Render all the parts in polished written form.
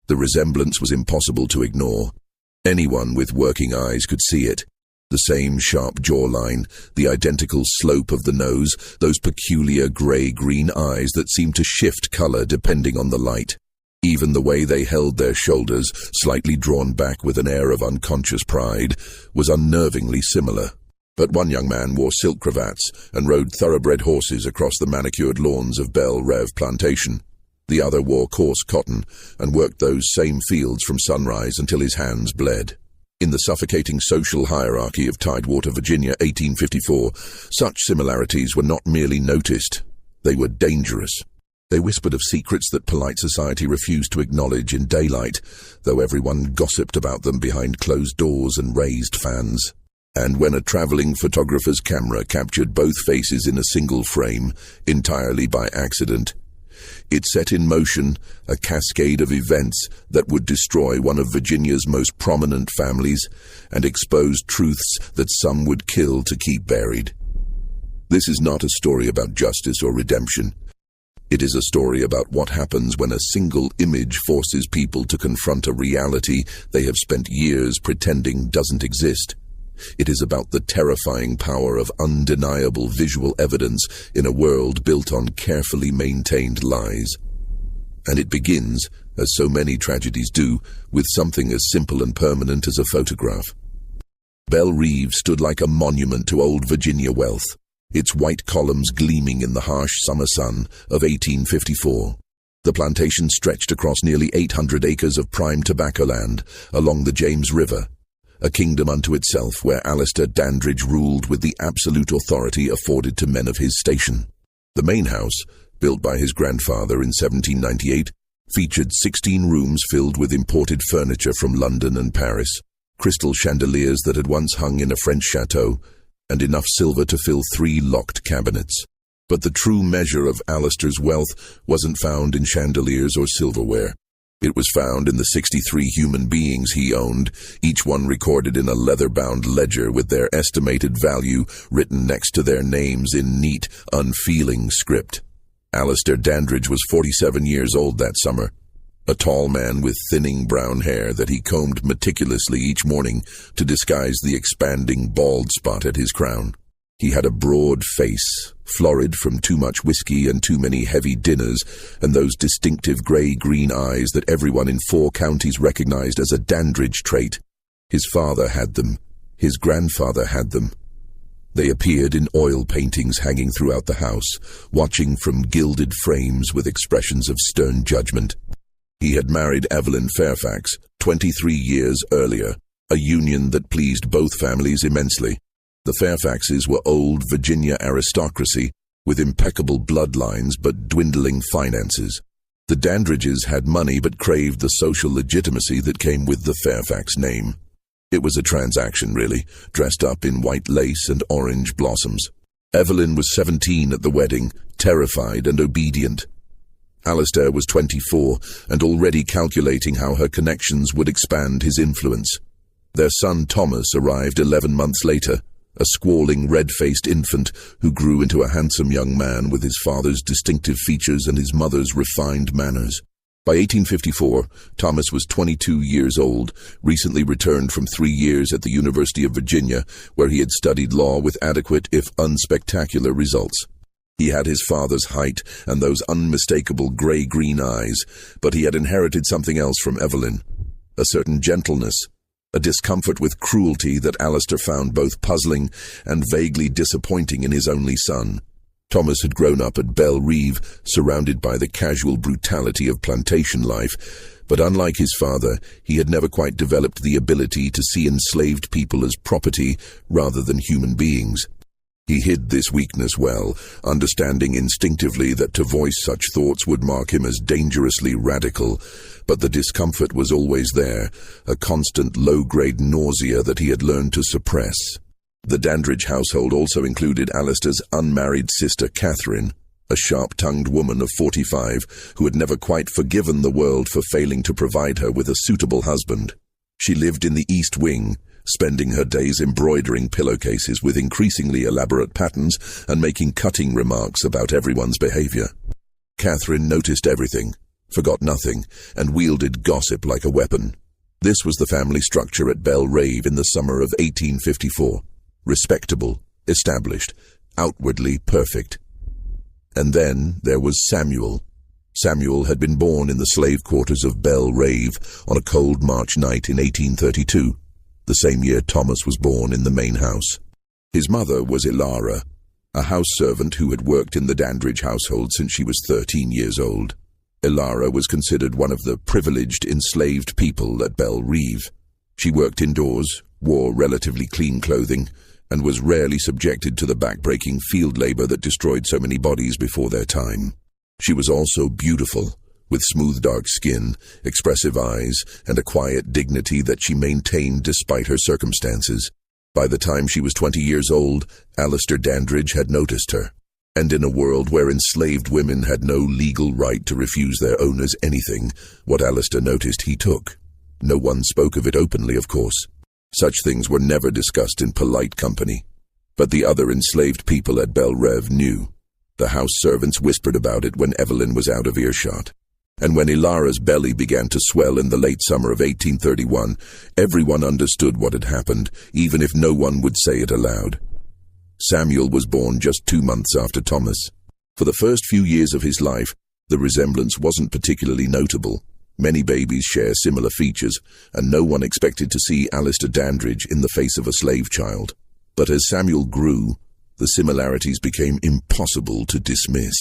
The resemblance was impossible to ignore. Anyone with working eyes could see it. The same sharp jawline, the identical slope of the nose, those peculiar grey-green eyes that seemed to shift color depending on the light. Even the way they held their shoulders, slightly drawn back with an air of unconscious pride, was unnervingly similar. But one young man wore silk cravats and rode thoroughbred horses across the manicured lawns of Belle Reve Plantation. The other wore coarse cotton and worked those same fields from sunrise until his hands bled. In the suffocating social hierarchy of Tidewater, Virginia, 1854, such similarities were not merely noticed, they were dangerous. They whispered of secrets that polite society refused to acknowledge in daylight, though everyone gossiped about them behind closed doors and raised fans. And when a traveling photographer's camera captured both faces in a single frame, entirely by accident, it set in motion a cascade of events that would destroy one of Virginia's most prominent families and expose truths that some would kill to keep buried. This is not a story about justice or redemption. It is a story about what happens when a single image forces people to confront a reality they have spent years pretending doesn't exist. It is about the terrifying power of undeniable visual evidence in a world built on carefully maintained lies. And it begins, as so many tragedies do, with something as simple and permanent as a photograph. Belle Reve stood like a monument to old Virginia wealth, its white columns gleaming in the harsh summer sun of 1854. The plantation stretched across nearly 800 acres of prime tobacco land along the James River, a kingdom unto itself where Alistair Dandridge ruled with the absolute authority afforded to men of his station. The main house, built by his grandfather in 1798, featured 16 rooms filled with imported furniture from London and Paris, crystal chandeliers that had once hung in a French chateau, and enough silver to fill 3 locked cabinets. But the true measure of Alistair's wealth wasn't found in chandeliers or silverware. It was found in the 63 human beings he owned, each one recorded in a leather-bound ledger with their estimated value written next to their names in neat, unfeeling script. Alistair Dandridge was 47 years old that summer, a tall man with thinning brown hair that he combed meticulously each morning to disguise the expanding bald spot at his crown. He had a broad face, florid from too much whiskey and too many heavy dinners, and those distinctive grey-green eyes that everyone in 4 counties recognized as a Dandridge trait. His father had them. His grandfather had them. They appeared in oil paintings hanging throughout the house, watching from gilded frames with expressions of stern judgment. He had married Evelyn Fairfax 23 years earlier, a union that pleased both families immensely. The Fairfaxes were old Virginia aristocracy, with impeccable bloodlines but dwindling finances. The Dandridges had money but craved the social legitimacy that came with the Fairfax name. It was a transaction, really, dressed up in white lace and orange blossoms. Evelyn was 17 at the wedding, terrified and obedient. Alistair was 24 and already calculating how her connections would expand his influence. Their son Thomas arrived 11 months later, a squalling, red-faced infant who grew into a handsome young man with his father's distinctive features and his mother's refined manners. By 1854, Thomas was 22 years old, recently returned from 3 years at the University of Virginia, where he had studied law with adequate, if unspectacular, results. He had his father's height and those unmistakable grey-green eyes, but he had inherited something else from Evelyn, a certain gentleness, a discomfort with cruelty that Alistair found both puzzling and vaguely disappointing in his only son. Thomas had grown up at Belle Reve, surrounded by the casual brutality of plantation life, but unlike his father, he had never quite developed the ability to see enslaved people as property rather than human beings. He hid this weakness well, understanding instinctively that to voice such thoughts would mark him as dangerously radical, but the discomfort was always there, a constant low-grade nausea that he had learned to suppress. The Dandridge household also included Alistair's unmarried sister Catherine, a sharp-tongued woman of 45 who had never quite forgiven the world for failing to provide her with a suitable husband. She lived in the East Wing, spending her days embroidering pillowcases with increasingly elaborate patterns and making cutting remarks about everyone's behavior. Catherine noticed everything, forgot nothing, and wielded gossip like a weapon. This was the family structure at Belle Reve in the summer of 1854. Respectable, established, outwardly perfect. And then there was Samuel. Samuel had been born in the slave quarters of Belle Reve on a cold March night in 1832, the same year Thomas was born in the main house. His mother was Ilara, a house servant who had worked in the Dandridge household since she was 13 years old. Ilara was considered one of the privileged enslaved people at Belle Reve. She worked indoors, wore relatively clean clothing, and was rarely subjected to the back-breaking field labor that destroyed so many bodies before their time. She was also beautiful, with smooth dark skin, expressive eyes, and a quiet dignity that she maintained despite her circumstances. By the time she was 20 years old, Alistair Dandridge had noticed her. And in a world where enslaved women had no legal right to refuse their owners anything, what Alistair noticed he took. No one spoke of it openly, of course. Such things were never discussed in polite company. But the other enslaved people at Belle Reve knew. The house servants whispered about it when Evelyn was out of earshot. And when Ilara's belly began to swell in the late summer of 1831, everyone understood what had happened, even if no one would say it aloud. Samuel was born just 2 months after Thomas. For the first few years of his life, the resemblance wasn't particularly notable. Many babies share similar features, and no one expected to see Alistair Dandridge in the face of a slave child. But as Samuel grew, the similarities became impossible to dismiss.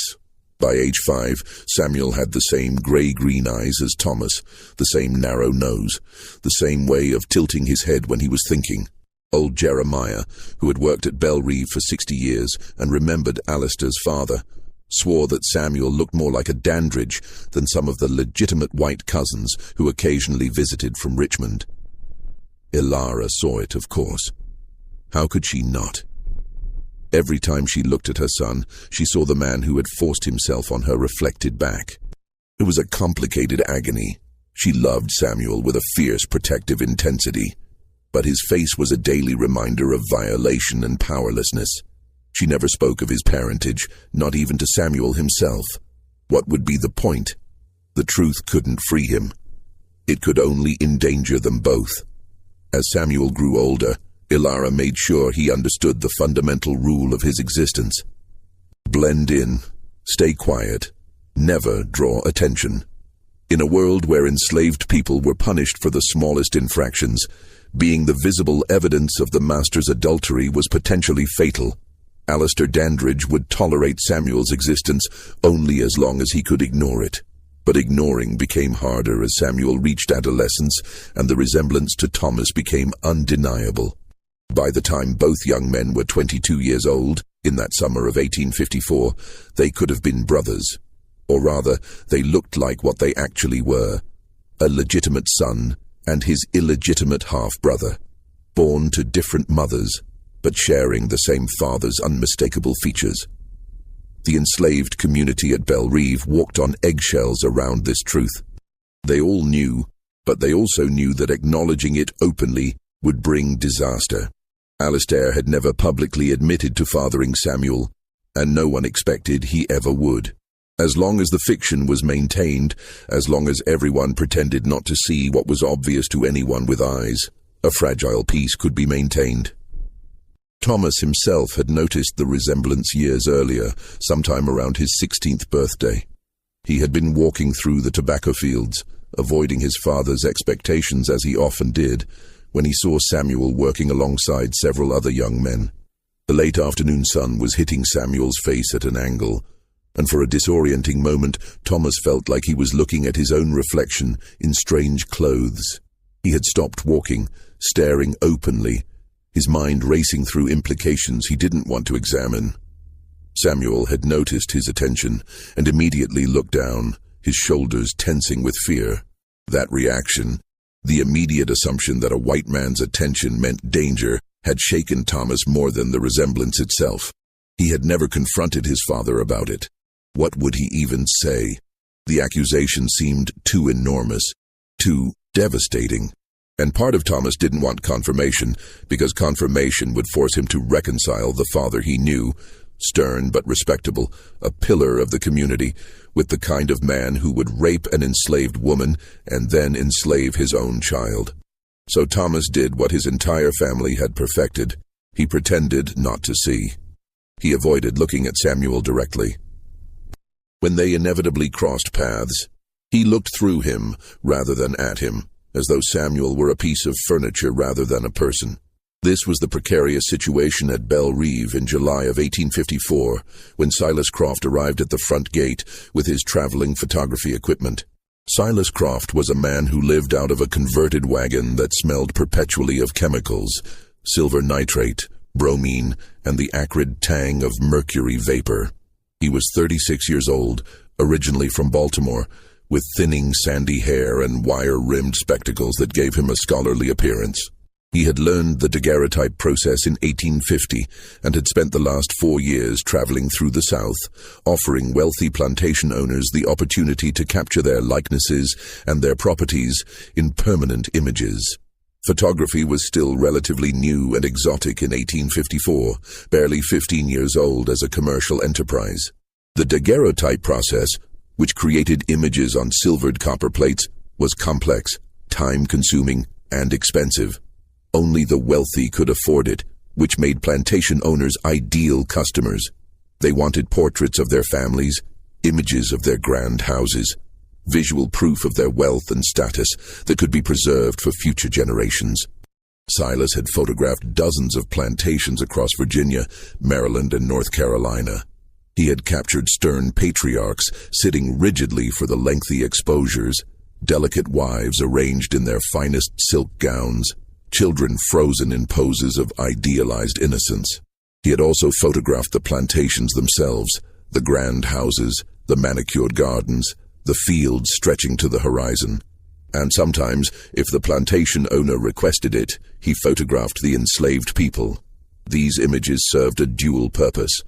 By age 5, Samuel had the same grey-green eyes as Thomas, the same narrow nose, the same way of tilting his head when he was thinking. Old Jeremiah, who had worked at Belle Reve for 60 years and remembered Alistair's father, swore that Samuel looked more like a Dandridge than some of the legitimate white cousins who occasionally visited from Richmond. Ilara saw it, of course. How could she not? Every time she looked at her son, she saw the man who had forced himself on her reflected back. It was a complicated agony. She loved Samuel with a fierce, protective intensity. But his face was a daily reminder of violation and powerlessness. She never spoke of his parentage, not even to Samuel himself. What would be the point? The truth couldn't free him. It could only endanger them both. As Samuel grew older, Ilara made sure he understood the fundamental rule of his existence. Blend in, stay quiet, never draw attention. In a world where enslaved people were punished for the smallest infractions, being the visible evidence of the master's adultery was potentially fatal. Alistair Dandridge would tolerate Samuel's existence only as long as he could ignore it. But ignoring became harder as Samuel reached adolescence, and the resemblance to Thomas became undeniable. By the time both young men were 22 years old, in that summer of 1854, they could have been brothers. Or rather, they looked like what they actually were, a legitimate son and his illegitimate half-brother, born to different mothers, but sharing the same father's unmistakable features. The enslaved community at Belle Reve walked on eggshells around this truth. They all knew, but they also knew that acknowledging it openly would bring disaster. Alistair had never publicly admitted to fathering Samuel, and no one expected he ever would. As long as the fiction was maintained, as long as everyone pretended not to see what was obvious to anyone with eyes, a fragile peace could be maintained. Thomas himself had noticed the resemblance years earlier, sometime around his 16th birthday. He had been walking through the tobacco fields, avoiding his father's expectations as he often did, when he saw Samuel working alongside several other young men. The late afternoon sun was hitting Samuel's face at an angle, and for a disorienting moment, Thomas felt like he was looking at his own reflection in strange clothes. He had stopped walking, staring openly, his mind racing through implications he didn't want to examine. Samuel had noticed his attention and immediately looked down, his shoulders tensing with fear. That reaction, the immediate assumption that a white man's attention meant danger, had shaken Thomas more than the resemblance itself. He had never confronted his father about it. What would he even say? The accusation seemed too enormous, too devastating. And part of Thomas didn't want confirmation, because confirmation would force him to reconcile the father he knew stern but respectable, a pillar of the community, with the kind of man who would rape an enslaved woman and then enslave his own child. So Thomas did what his entire family had perfected. He pretended not to see. He avoided looking at Samuel directly. When they inevitably crossed paths, he looked through him rather than at him, as though Samuel were a piece of furniture rather than a person. This was the precarious situation at Belle Reve in July of 1854, when Silas Croft arrived at the front gate with his traveling photography equipment. Silas Croft was a man who lived out of a converted wagon that smelled perpetually of chemicals, silver nitrate, bromine, and the acrid tang of mercury vapor. He was 36 years old, originally from Baltimore, with thinning sandy hair and wire-rimmed spectacles that gave him a scholarly appearance. He had learned the daguerreotype process in 1850 and had spent the last 4 years traveling through the South, offering wealthy plantation owners the opportunity to capture their likenesses and their properties in permanent images. Photography was still relatively new and exotic in 1854, barely 15 years old as a commercial enterprise. The daguerreotype process, which created images on silvered copper plates, was complex, time-consuming, and expensive. Only the wealthy could afford it, which made plantation owners ideal customers. They wanted portraits of their families, images of their grand houses, visual proof of their wealth and status that could be preserved for future generations. Silas had photographed dozens of plantations across Virginia, Maryland, and North Carolina. He had captured stern patriarchs sitting rigidly for the lengthy exposures, delicate wives arranged in their finest silk gowns, children frozen in poses of idealized innocence. He had also photographed the plantations themselves, the grand houses, the manicured gardens, the fields stretching to the horizon. And sometimes, if the plantation owner requested it, he photographed the enslaved people. These images served a dual purpose.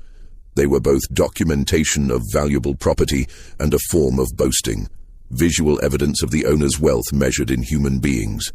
They were both documentation of valuable property and a form of boasting, visual evidence of the owner's wealth measured in human beings.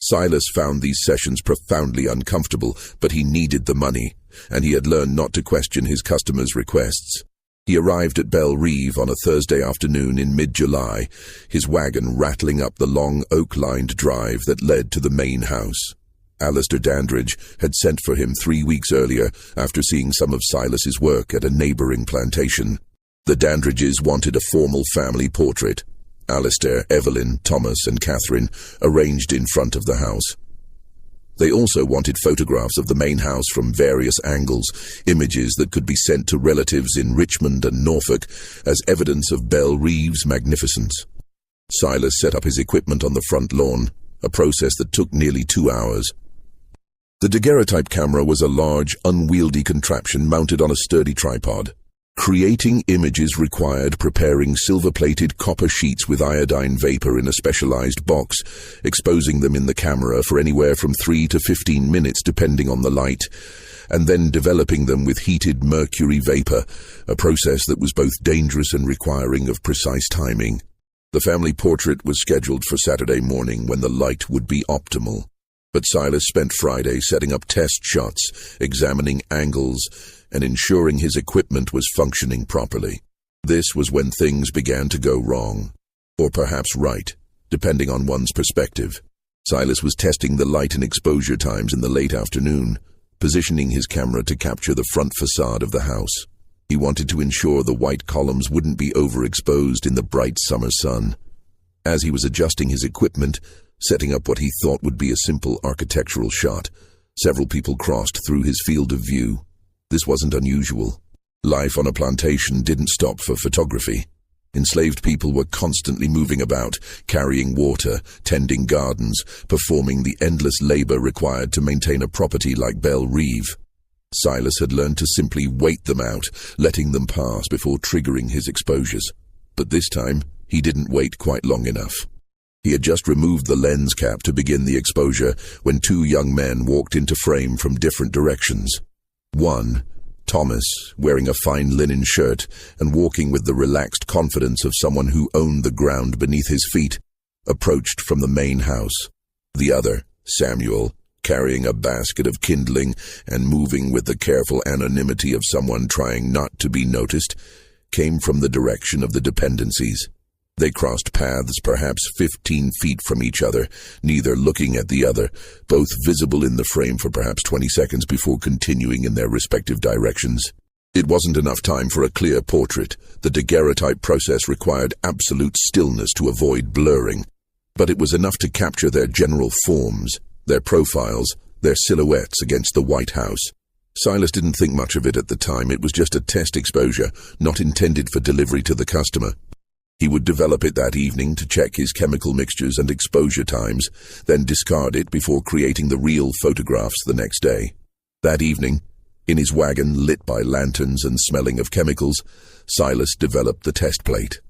Silas found these sessions profoundly uncomfortable, but he needed the money, and he had learned not to question his customers' requests. He arrived at Belle Reve on a Thursday afternoon in mid-July, his wagon rattling up the long oak-lined drive that led to the main house. Alistair Dandridge had sent for him 3 weeks earlier after seeing some of Silas's work at a neighboring plantation. The Dandridges wanted a formal family portrait. Alistair, Evelyn, Thomas, and Catherine arranged in front of the house. They also wanted photographs of the main house from various angles, images that could be sent to relatives in Richmond and Norfolk as evidence of Belle Reve's magnificence. Silas set up his equipment on the front lawn, a process that took nearly 2 hours. The daguerreotype camera was a large, unwieldy contraption mounted on a sturdy tripod. Creating images required preparing silver-plated copper sheets with iodine vapor in a specialized box, exposing them in the camera for anywhere from 3 to 15 minutes depending on the light, and then developing them with heated mercury vapor, a process that was both dangerous and requiring of precise timing. The family portrait was scheduled for Saturday morning when the light would be optimal, but Silas spent Friday setting up test shots, examining angles, and ensuring his equipment was functioning properly. This was when things began to go wrong, or perhaps right, depending on one's perspective. Silas was testing the light and exposure times in the late afternoon, positioning his camera to capture the front facade of the house. He wanted to ensure the white columns wouldn't be overexposed in the bright summer sun. As he was adjusting his equipment, setting up what he thought would be a simple architectural shot, several people crossed through his field of view. This wasn't unusual. Life on a plantation didn't stop for photography. Enslaved people were constantly moving about, carrying water, tending gardens, performing the endless labor required to maintain a property like Belle Reve. Silas had learned to simply wait them out, letting them pass before triggering his exposures. But this time, he didn't wait quite long enough. He had just removed the lens cap to begin the exposure when 2 young men walked into frame from different directions. One, Thomas, wearing a fine linen shirt and walking with the relaxed confidence of someone who owned the ground beneath his feet, approached from the main house. The other, Samuel, carrying a basket of kindling and moving with the careful anonymity of someone trying not to be noticed, came from the direction of the dependencies. They crossed paths perhaps 15 feet from each other, neither looking at the other, both visible in the frame for perhaps 20 seconds before continuing in their respective directions. It wasn't enough time for a clear portrait. The daguerreotype process required absolute stillness to avoid blurring. But it was enough to capture their general forms, their profiles, their silhouettes against the White House. Silas didn't think much of it at the time. It was just a test exposure, not intended for delivery to the customer. He would develop it that evening to check his chemical mixtures and exposure times, then discard it before creating the real photographs the next day. That evening, in his wagon lit by lanterns and smelling of chemicals, Silas developed the test plate.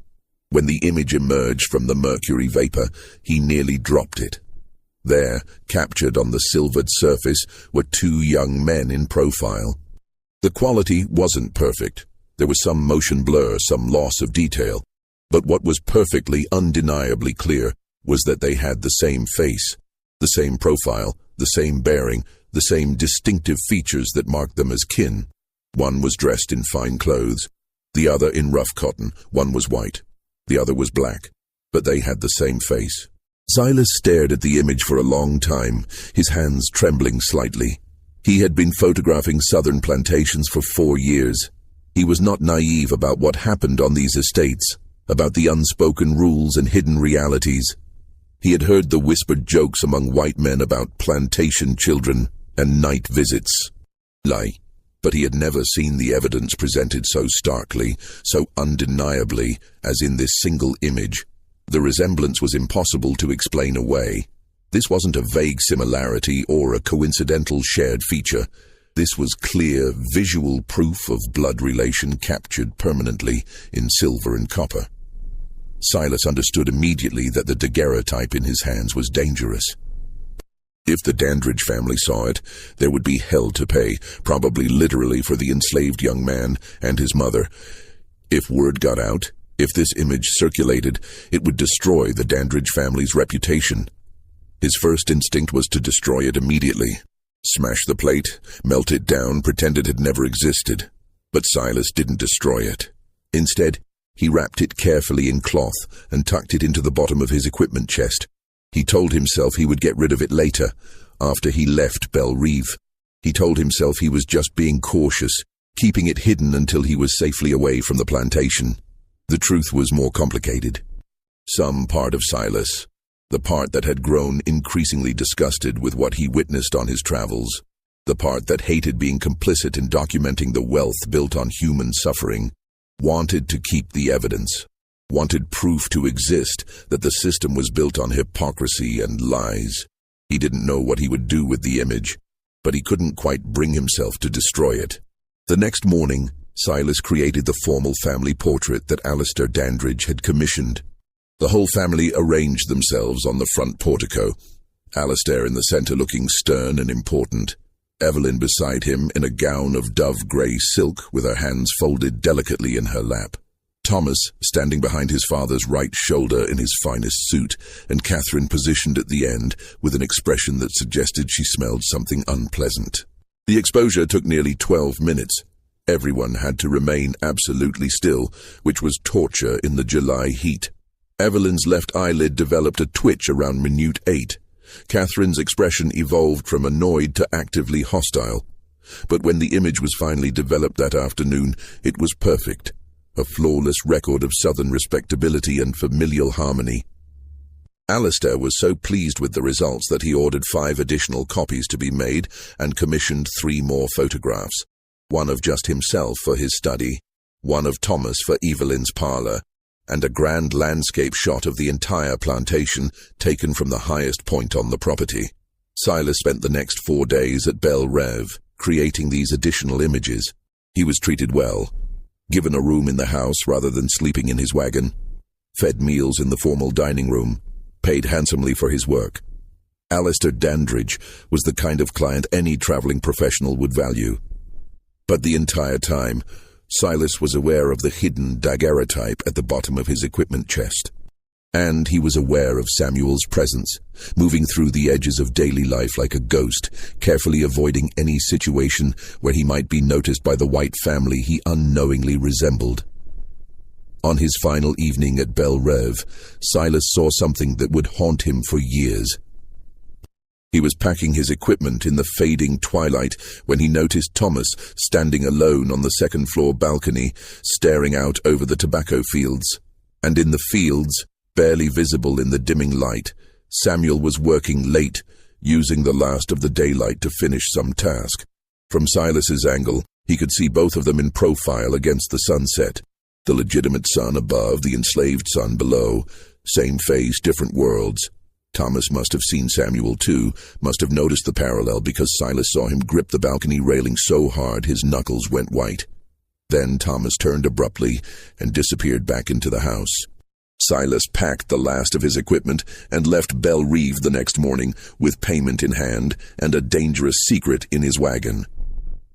When the image emerged from the mercury vapor, he nearly dropped it. There, captured on the silvered surface, were two young men in profile. The quality wasn't perfect. There was some motion blur, some loss of detail. But what was perfectly, undeniably clear was that they had the same face, the same profile, the same bearing, the same distinctive features that marked them as kin. One was dressed in fine clothes, the other in rough cotton. One was white, the other was black, but they had the same face. Silas stared at the image for a long time, his hands trembling slightly. He had been photographing southern plantations for 4 years. He was not naive about what happened on these estates, about the unspoken rules and hidden realities. He had heard the whispered jokes among white men about plantation children and night visits. But he had never seen the evidence presented so starkly, so undeniably, as in this single image. The resemblance was impossible to explain away. This wasn't a vague similarity or a coincidental shared feature. This was clear, visual proof of blood relation captured permanently in silver and copper. Silas understood immediately that the daguerreotype in his hands was dangerous. If the Dandridge family saw it, there would be hell to pay, probably literally for the enslaved young man and his mother. If word got out, if this image circulated, it would destroy the Dandridge family's reputation. His first instinct was to destroy it immediately. Smash the plate, melt it down, pretend it had never existed. But Silas didn't destroy it. Instead, he wrapped it carefully in cloth and tucked it into the bottom of his equipment chest. He told himself he would get rid of it later, after he left Belle Reve. He told himself he was just being cautious, keeping it hidden until he was safely away from the plantation. The truth was more complicated. Some part of Silas, the part that had grown increasingly disgusted with what he witnessed on his travels, the part that hated being complicit in documenting the wealth built on human suffering, wanted to keep the evidence, wanted proof to exist that the system was built on hypocrisy and lies. He didn't know what he would do with the image, but he couldn't quite bring himself to destroy it. The next morning, Silas created the formal family portrait that Alistair Dandridge had commissioned. The whole family arranged themselves on the front portico, Alistair in the center looking stern and important, Evelyn beside him in a gown of dove-grey silk with her hands folded delicately in her lap, Thomas standing behind his father's right shoulder in his finest suit, and Catherine positioned at the end with an expression that suggested she smelled something unpleasant. The exposure took nearly 12 minutes. Everyone had to remain absolutely still, which was torture in the July heat. Evelyn's left eyelid developed a twitch around minute 8. Catherine's expression evolved from annoyed to actively hostile. But when the image was finally developed that afternoon, it was perfect. A flawless record of southern respectability and familial harmony. Alistair was so pleased with the results that he ordered 5 additional copies to be made and commissioned 3 more photographs. One of just himself for his study, one of Thomas for Evelyn's parlor, and a grand landscape shot of the entire plantation taken from the highest point on the property. Silas spent the next 4 days at Belle Reve, creating these additional images. He was treated well, given a room in the house rather than sleeping in his wagon, fed meals in the formal dining room, paid handsomely for his work. Alistair Dandridge was the kind of client any traveling professional would value. But the entire time, Silas was aware of the hidden daguerreotype at the bottom of his equipment chest. And he was aware of Samuel's presence, moving through the edges of daily life like a ghost, carefully avoiding any situation where he might be noticed by the white family he unknowingly resembled. On his final evening at Belle Reve, Silas saw something that would haunt him for years. He was packing his equipment in the fading twilight when he noticed Thomas standing alone on the second-floor balcony, staring out over the tobacco fields. And in the fields, barely visible in the dimming light, Samuel was working late, using the last of the daylight to finish some task. From Silas's angle, he could see both of them in profile against the sunset. The legitimate son above, the enslaved son below. Same face, different worlds. Thomas must have seen Samuel too, must have noticed the parallel because Silas saw him grip the balcony railing so hard his knuckles went white. Then Thomas turned abruptly and disappeared back into the house. Silas packed the last of his equipment and left Belle Reve the next morning with payment in hand and a dangerous secret in his wagon.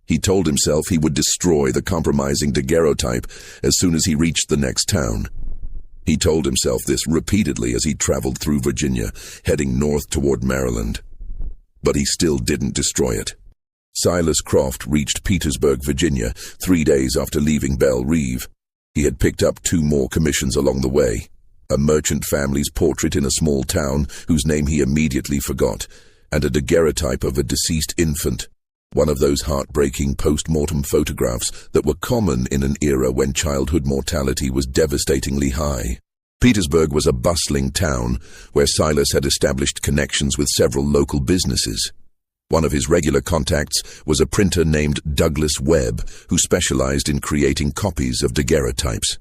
He told himself he would destroy the compromising daguerreotype as soon as he reached the next town. He told himself this repeatedly as he traveled through Virginia, heading north toward Maryland. But he still didn't destroy it. Silas Croft reached Petersburg, Virginia, 3 days after leaving Belle Reve. He had picked up 2 more commissions along the way. A merchant family's portrait in a small town whose name he immediately forgot, and a daguerreotype of a deceased infant, one of those heartbreaking post-mortem photographs that were common in an era when childhood mortality was devastatingly high. Petersburg was a bustling town where Silas had established connections with several local businesses. One of his regular contacts was a printer named Douglas Webb, who specialized in creating copies of daguerreotypes.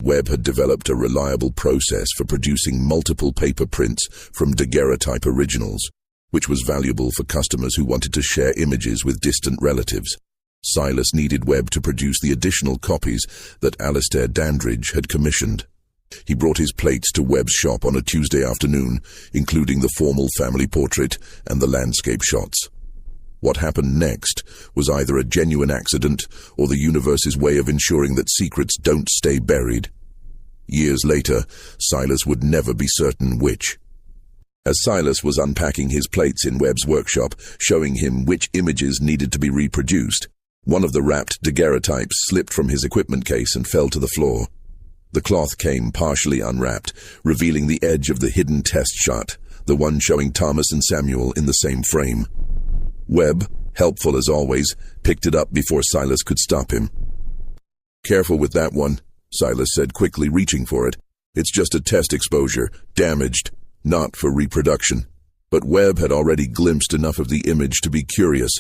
Webb had developed a reliable process for producing multiple paper prints from daguerreotype originals, which was valuable for customers who wanted to share images with distant relatives. Silas needed Webb to produce the additional copies that Alistair Dandridge had commissioned. He brought his plates to Webb's shop on a Tuesday afternoon, including the formal family portrait and the landscape shots. What happened next was either a genuine accident or the universe's way of ensuring that secrets don't stay buried. Years later, Silas would never be certain which. As Silas was unpacking his plates in Webb's workshop, showing him which images needed to be reproduced, one of the wrapped daguerreotypes slipped from his equipment case and fell to the floor. The cloth came partially unwrapped, revealing the edge of the hidden test shot, the one showing Thomas and Samuel in the same frame. Webb, helpful as always, picked it up before Silas could stop him. "Careful with that one," Silas said quickly, reaching for it. "It's just a test exposure, damaged, not for reproduction." But Webb had already glimpsed enough of the image to be curious.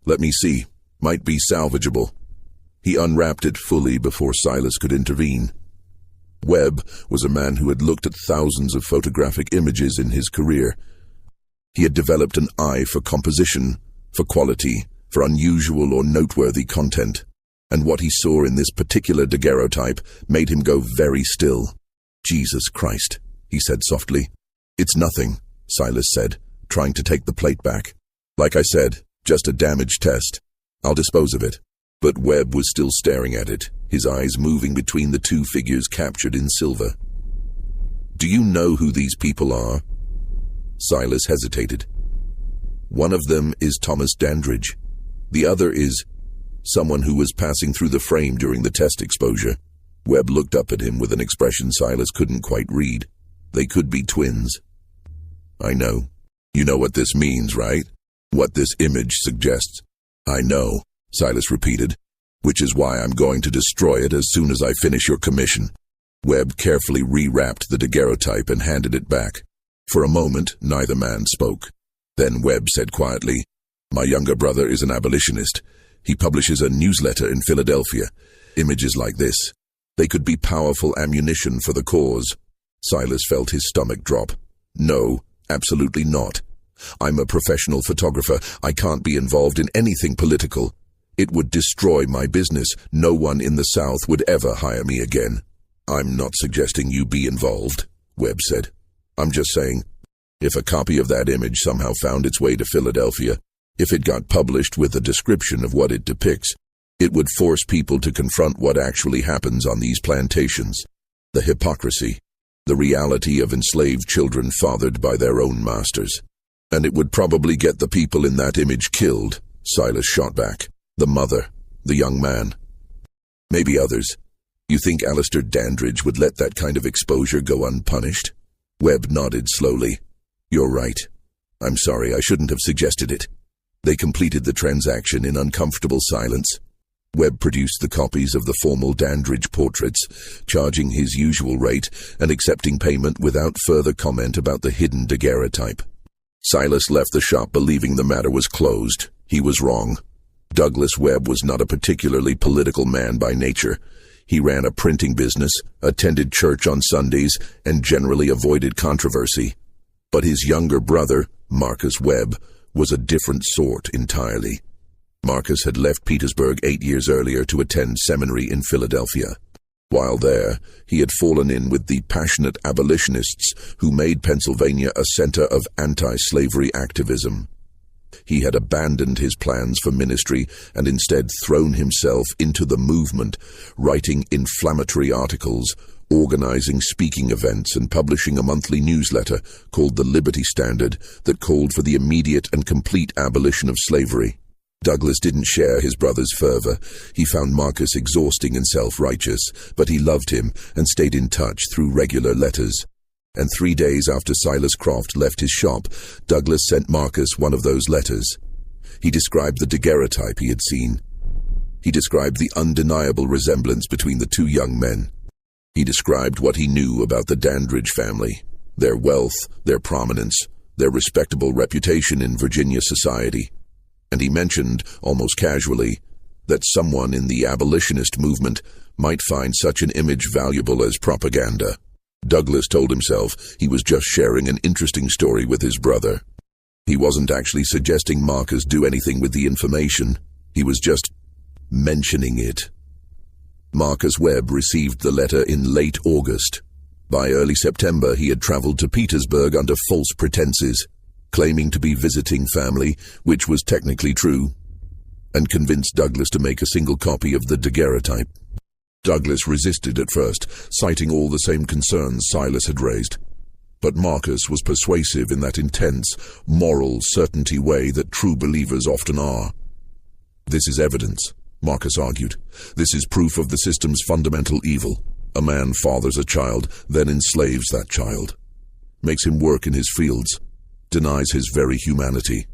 "Let me see. Might be salvageable." He unwrapped it fully before Silas could intervene. Webb was a man who had looked at thousands of photographic images in his career. He had developed an eye for composition, for quality, for unusual or noteworthy content, and what he saw in this particular daguerreotype made him go very still. "Jesus Christ," he said softly. "It's nothing," Silas said, trying to take the plate back. "Like I said, just a damaged test. I'll dispose of it." But Webb was still staring at it, his eyes moving between the 2 figures captured in silver. "Do you know who these people are?" Silas hesitated. "One of them is Thomas Dandridge. The other is someone who was passing through the frame during the test exposure." Webb looked up at him with an expression Silas couldn't quite read. "They could be twins." "I know. You know what this means, right? What this image suggests." "I know," Silas repeated, "which is why I'm going to destroy it as soon as I finish your commission." Webb carefully rewrapped the daguerreotype and handed it back. For a moment, neither man spoke. Then Webb said quietly, "My younger brother is an abolitionist. He publishes a newsletter in Philadelphia. Images like this, they could be powerful ammunition for the cause." Silas felt his stomach drop. "No, absolutely not. I'm a professional photographer. I can't be involved in anything political. It would destroy my business. No one in the South would ever hire me again." "I'm not suggesting you be involved," Webb said. "I'm just saying, if a copy of that image somehow found its way to Philadelphia, if it got published with a description of what it depicts, it would force people to confront what actually happens on these plantations. The hypocrisy, The reality of enslaved children fathered by their own masters. And it would probably get the people in that image killed, Silas shot back. The mother, the young man. Maybe others. You think Alistair Dandridge would let that kind of exposure go unpunished? Webb nodded slowly. You're right. I'm sorry, I shouldn't have suggested it. They completed the transaction in uncomfortable silence. Webb produced the copies of the formal Dandridge portraits, charging his usual rate and accepting payment without further comment about the hidden daguerreotype. Silas left the shop believing the matter was closed. He was wrong. Douglas Webb was not a particularly political man by nature. He ran a printing business, attended church on Sundays, and generally avoided controversy. But his younger brother, Marcus Webb, was a different sort entirely. Marcus had left Petersburg 8 years earlier to attend seminary in Philadelphia. While there, he had fallen in with the passionate abolitionists who made Pennsylvania a center of anti-slavery activism. He had abandoned his plans for ministry and instead thrown himself into the movement, writing inflammatory articles, organizing speaking events, and publishing a monthly newsletter called the Liberty Standard that called for the immediate and complete abolition of slavery. Douglas didn't share his brother's fervor. He found Marcus exhausting and self-righteous, but he loved him and stayed in touch through regular letters. And 3 days after Silas Croft left his shop, Douglas sent Marcus one of those letters. He described the daguerreotype he had seen. He described the undeniable resemblance between the two young men. He described what he knew about the Dandridge family, their wealth, their prominence, their respectable reputation in Virginia society. And he mentioned, almost casually, that someone in the abolitionist movement might find such an image valuable as propaganda. Douglas told himself he was just sharing an interesting story with his brother. He wasn't actually suggesting Marcus do anything with the information. He was just mentioning it. Marcus Webb received the letter in late August. By early September, he had traveled to Petersburg under false pretenses, claiming to be visiting family, which was technically true, and convinced Douglas to make a single copy of the daguerreotype. Douglas resisted at first, citing all the same concerns Silas had raised. But Marcus was persuasive in that intense, moral certainty way that true believers often are. This is evidence, Marcus argued. This is proof of the system's fundamental evil. A man fathers a child, then enslaves that child, makes him work in his fields, denies his very humanity.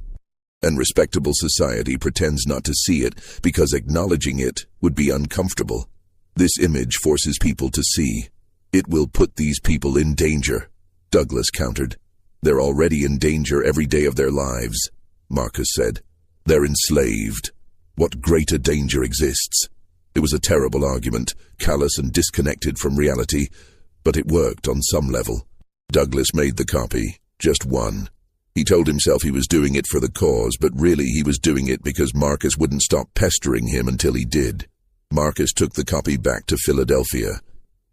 And respectable society pretends not to see it because acknowledging it would be uncomfortable. This image forces people to see. It will put these people in danger, Douglas countered. They're already in danger every day of their lives, Marcus said. They're enslaved. What greater danger exists? It was a terrible argument, callous and disconnected from reality, but it worked on some level. Douglas made the copy, just one. He told himself he was doing it for the cause, but really he was doing it because Marcus wouldn't stop pestering him until he did. Marcus took the copy back to Philadelphia.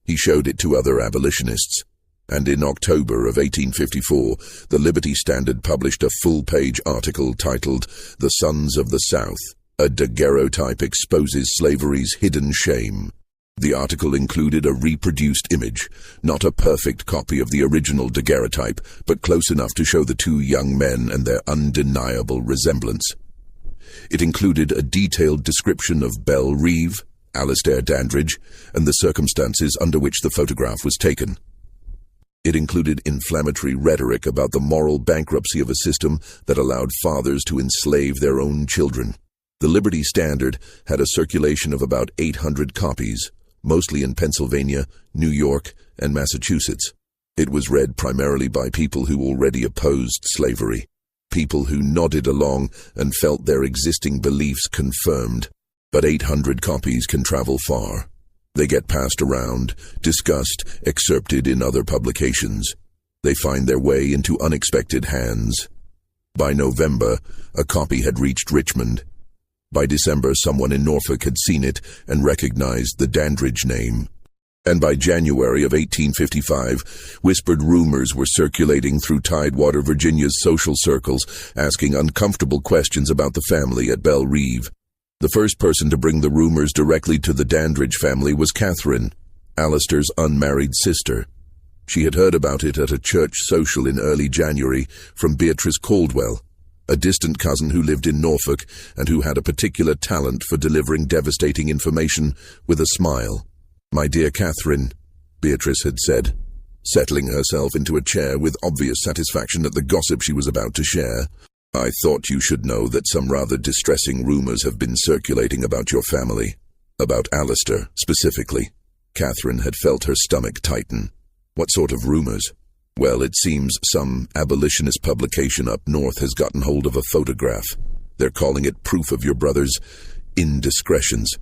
He showed it to other abolitionists, and in October of 1854, the Liberty Standard published a full-page article titled "The Sons of the South, a Daguerreotype Exposes Slavery's Hidden Shame." The article included a reproduced image, not a perfect copy of the original daguerreotype, but close enough to show the two young men and their undeniable resemblance. It included a detailed description of Belle Reeve, Alistair Dandridge, and the circumstances under which the photograph was taken. It included inflammatory rhetoric about the moral bankruptcy of a system that allowed fathers to enslave their own children. The Liberty Standard had a circulation of about 800 copies, mostly in Pennsylvania, New York, and Massachusetts. It was read primarily by people who already opposed slavery, people who nodded along and felt their existing beliefs confirmed. But 800 copies can travel far. They get passed around, discussed, excerpted in other publications. They find their way into unexpected hands. By November, a copy had reached Richmond. By December, someone in Norfolk had seen it and recognized the Dandridge name. And by January of 1855, whispered rumors were circulating through Tidewater, Virginia's social circles, asking uncomfortable questions about the family at Belle Reeve. The first person to bring the rumors directly to the Dandridge family was Catherine, Alistair's unmarried sister. She had heard about it at a church social in early January from Beatrice Caldwell, a distant cousin who lived in Norfolk and who had a particular talent for delivering devastating information with a smile. "My dear Catherine," Beatrice had said, settling herself into a chair with obvious satisfaction at the gossip she was about to share, "I thought you should know that some rather distressing rumors have been circulating about your family. About Alistair, specifically." Catherine had felt her stomach tighten. "What sort of rumors?" "Well, it seems some abolitionist publication up north has gotten hold of a photograph. They're calling it proof of your brother's indiscretions.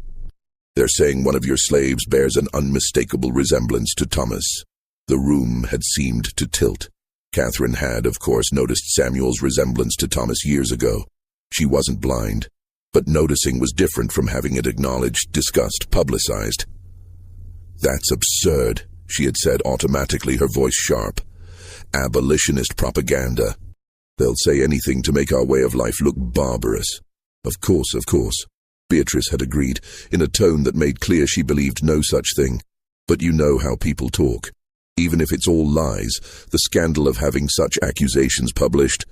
They're saying one of your slaves bears an unmistakable resemblance to Thomas." The room had seemed to tilt. Catherine had, of course, noticed Samuel's resemblance to Thomas years ago. She wasn't blind, but noticing was different from having it acknowledged, discussed, publicized. "That's absurd," she had said automatically, her voice sharp. "Abolitionist propaganda. They'll say anything to make our way of life look barbarous." Of course," Beatrice had agreed, in a tone that made clear she believed no such thing. "But you know how people talk. Even if it's all lies, the scandal of having such accusations published,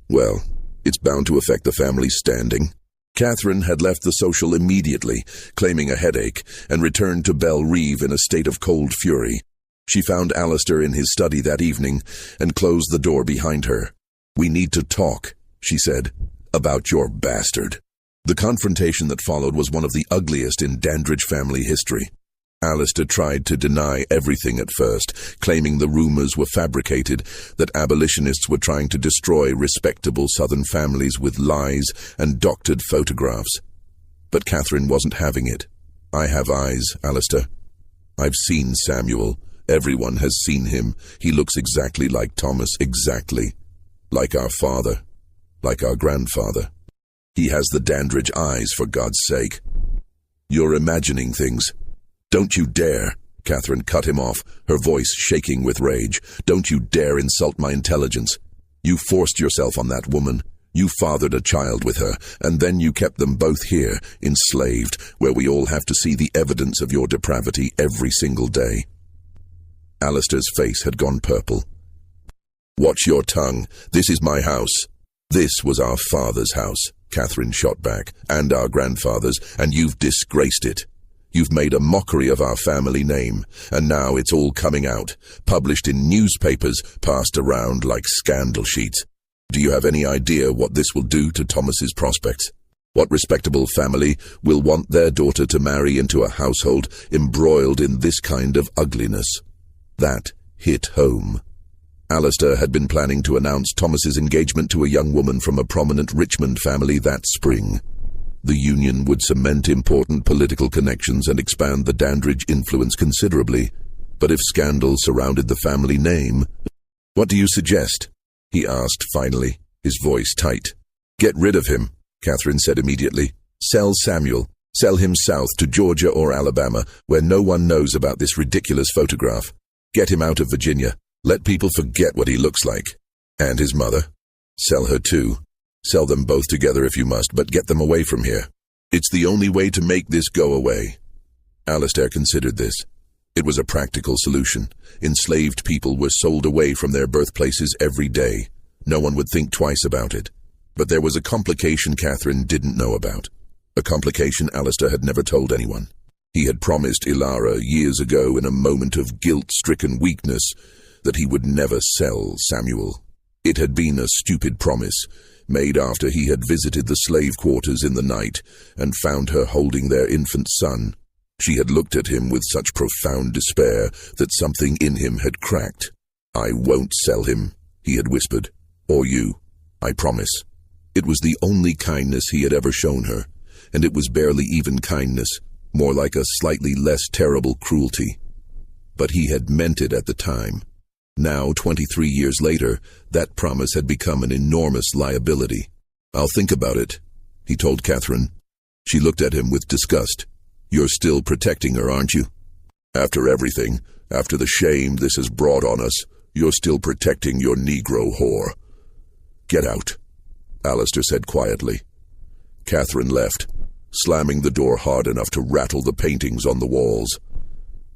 well, it's bound to affect the family's standing." Catherine had left the social immediately, claiming a headache, and returned to Belle Reve in a state of cold fury. She found Alistair in his study that evening and closed the door behind her. "We need to talk," she said, "about your bastard." The confrontation that followed was one of the ugliest in Dandridge family history. Alistair tried to deny everything at first, claiming the rumors were fabricated, that abolitionists were trying to destroy respectable Southern families with lies and doctored photographs. But Catherine wasn't having it. "I have eyes, Alistair. I've seen Samuel. Everyone has seen him. He looks exactly like Thomas, exactly. Like our father. Like our grandfather. He has the Dandridge eyes, for God's sake. You're imagining things." "Don't you dare," Catherine cut him off, her voice shaking with rage. "Don't you dare insult my intelligence. You forced yourself on that woman. You fathered a child with her, and then you kept them both here, enslaved, where we all have to see the evidence of your depravity every single day." Alistair's face had gone purple. "Watch your tongue. This is my house." "This was our father's house," Catherine shot back, "and our grandfather's, and you've disgraced it. You've made a mockery of our family name, and now it's all coming out, published in newspapers, passed around like scandal sheets. Do you have any idea what this will do to Thomas's prospects? What respectable family will want their daughter to marry into a household embroiled in this kind of ugliness?" That hit home. Alistair had been planning to announce Thomas's engagement to a young woman from a prominent Richmond family that spring. The union would cement important political connections and expand the Dandridge influence considerably. But if scandal surrounded the family name— "What do you suggest?" he asked finally, his voice tight. "Get rid of him," Catherine said immediately. "Sell Samuel. Sell him south to Georgia or Alabama, where no one knows about this ridiculous photograph. Get him out of Virginia. Let people forget what he looks like. And his mother. Sell her too. Sell them both together if you must, but get them away from here. It's the only way to make this go away." Alistair considered this. It was a practical solution. Enslaved people were sold away from their birthplaces every day. No one would think twice about it. But there was a complication Catherine didn't know about. A complication Alistair had never told anyone. He had promised Ilara years ago in a moment of guilt-stricken weakness that he would never sell Samuel. It had been a stupid promise, made after he had visited the slave quarters in the night and found her holding their infant son. She had looked at him with such profound despair that something in him had cracked. "I won't sell him," he had whispered. "Or you. I promise." It was the only kindness he had ever shown her, and it was barely even kindness, more like a slightly less terrible cruelty. But he had meant it at the time. Now, 23 years later, that promise had become an enormous liability. "I'll think about it," he told Catherine. She looked at him with disgust. "You're still protecting her, aren't you? After everything, after the shame this has brought on us, you're still protecting your Negro whore." "Get out," Alistair said quietly. Catherine left, slamming the door hard enough to rattle the paintings on the walls.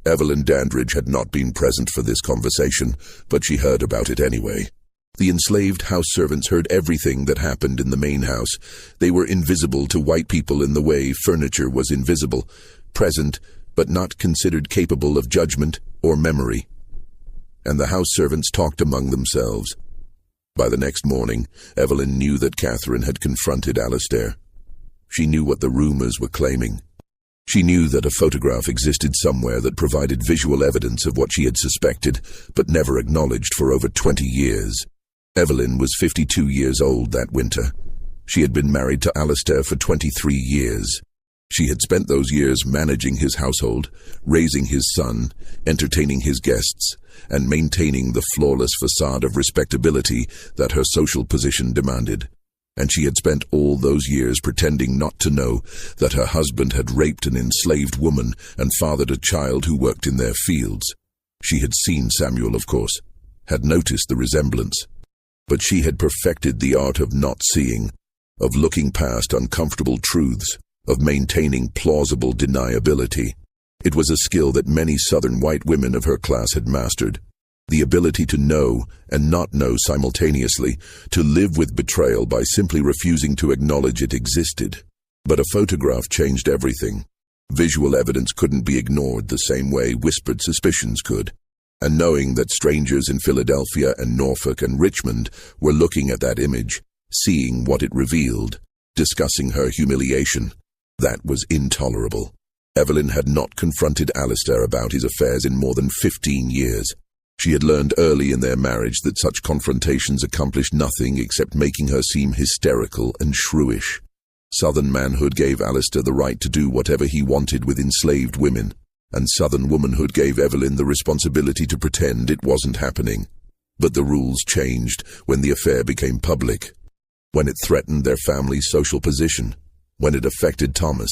Evelyn Dandridge had not been present for this conversation, but she heard about it anyway. The enslaved house servants heard everything that happened in the main house. They were invisible to white people in the way furniture was invisible, present, but not considered capable of judgment or memory. And the house servants talked among themselves. By the next morning, Evelyn knew that Catherine had confronted Alistair. She knew what the rumors were claiming. She knew that a photograph existed somewhere that provided visual evidence of what she had suspected, but never acknowledged for over 20 years. Evelyn was 52 years old that winter. She had been married to Alistair for 23 years. She had spent those years managing his household, raising his son, entertaining his guests, and maintaining the flawless facade of respectability that her social position demanded. And she had spent all those years pretending not to know that her husband had raped an enslaved woman and fathered a child who worked in their fields. She had seen Samuel, of course, had noticed the resemblance. But she had perfected the art of not seeing, of looking past uncomfortable truths, of maintaining plausible deniability. It was a skill that many Southern white women of her class had mastered. The ability to know and not know simultaneously, to live with betrayal by simply refusing to acknowledge it existed. But a photograph changed everything. Visual evidence couldn't be ignored the same way whispered suspicions could. And knowing that strangers in Philadelphia and Norfolk and Richmond were looking at that image, seeing what it revealed, discussing her humiliation, that was intolerable. Evelyn had not confronted Alistair about his affairs in more than 15 years. She had learned early in their marriage that such confrontations accomplished nothing except making her seem hysterical and shrewish. Southern manhood gave Alistair the right to do whatever he wanted with enslaved women, and Southern womanhood gave Evelyn the responsibility to pretend it wasn't happening. But the rules changed when the affair became public, when it threatened their family's social position, when it affected Thomas.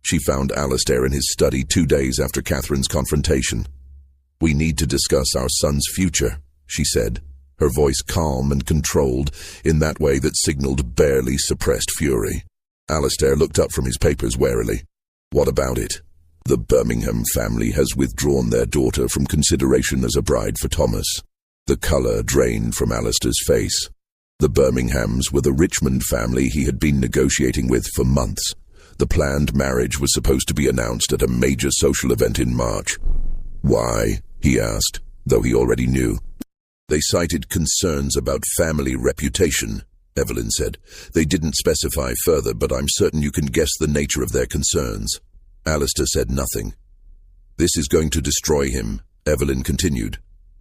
She found Alistair in his study 2 days after Catherine's confrontation. "We need to discuss our son's future," she said, her voice calm and controlled in that way that signaled barely suppressed fury. Alistair looked up from his papers warily. "What about it?" "The Birmingham family has withdrawn their daughter from consideration as a bride for Thomas." The color drained from Alistair's face. The Birminghams were the Richmond family he had been negotiating with for months. The planned marriage was supposed to be announced at a major social event in March. "Why?" he asked, though he already knew. "They cited concerns about family reputation," Evelyn said. "They didn't specify further, but I'm certain you can guess the nature of their concerns." Alistair said nothing. "This is going to destroy him," Evelyn continued.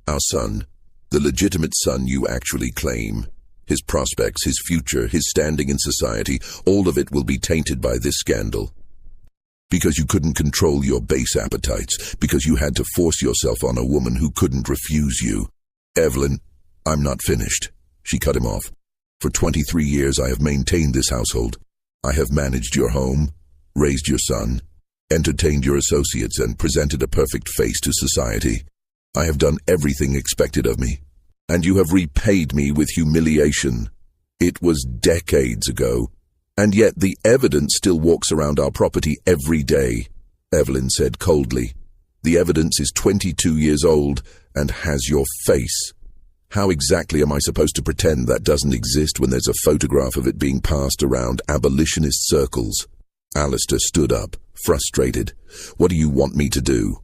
"Our son, the legitimate son you actually claim. His prospects, his future, his standing in society, all of it will be tainted by this scandal. Because you couldn't control your base appetites, because you had to force yourself on a woman who couldn't refuse you." "Evelyn, I'm not finished," she cut him off. "For 23 years I have maintained this household. I have managed your home, raised your son, entertained your associates, and presented a perfect face to society. I have done everything expected of me, and you have repaid me with humiliation. It was decades ago, and yet the evidence still walks around our property every day," Evelyn said coldly. "The evidence is 22 years old and has your face. How exactly am I supposed to pretend that doesn't exist when there's a photograph of it being passed around abolitionist circles?" Alistair stood up, frustrated. "What do you want me to do?"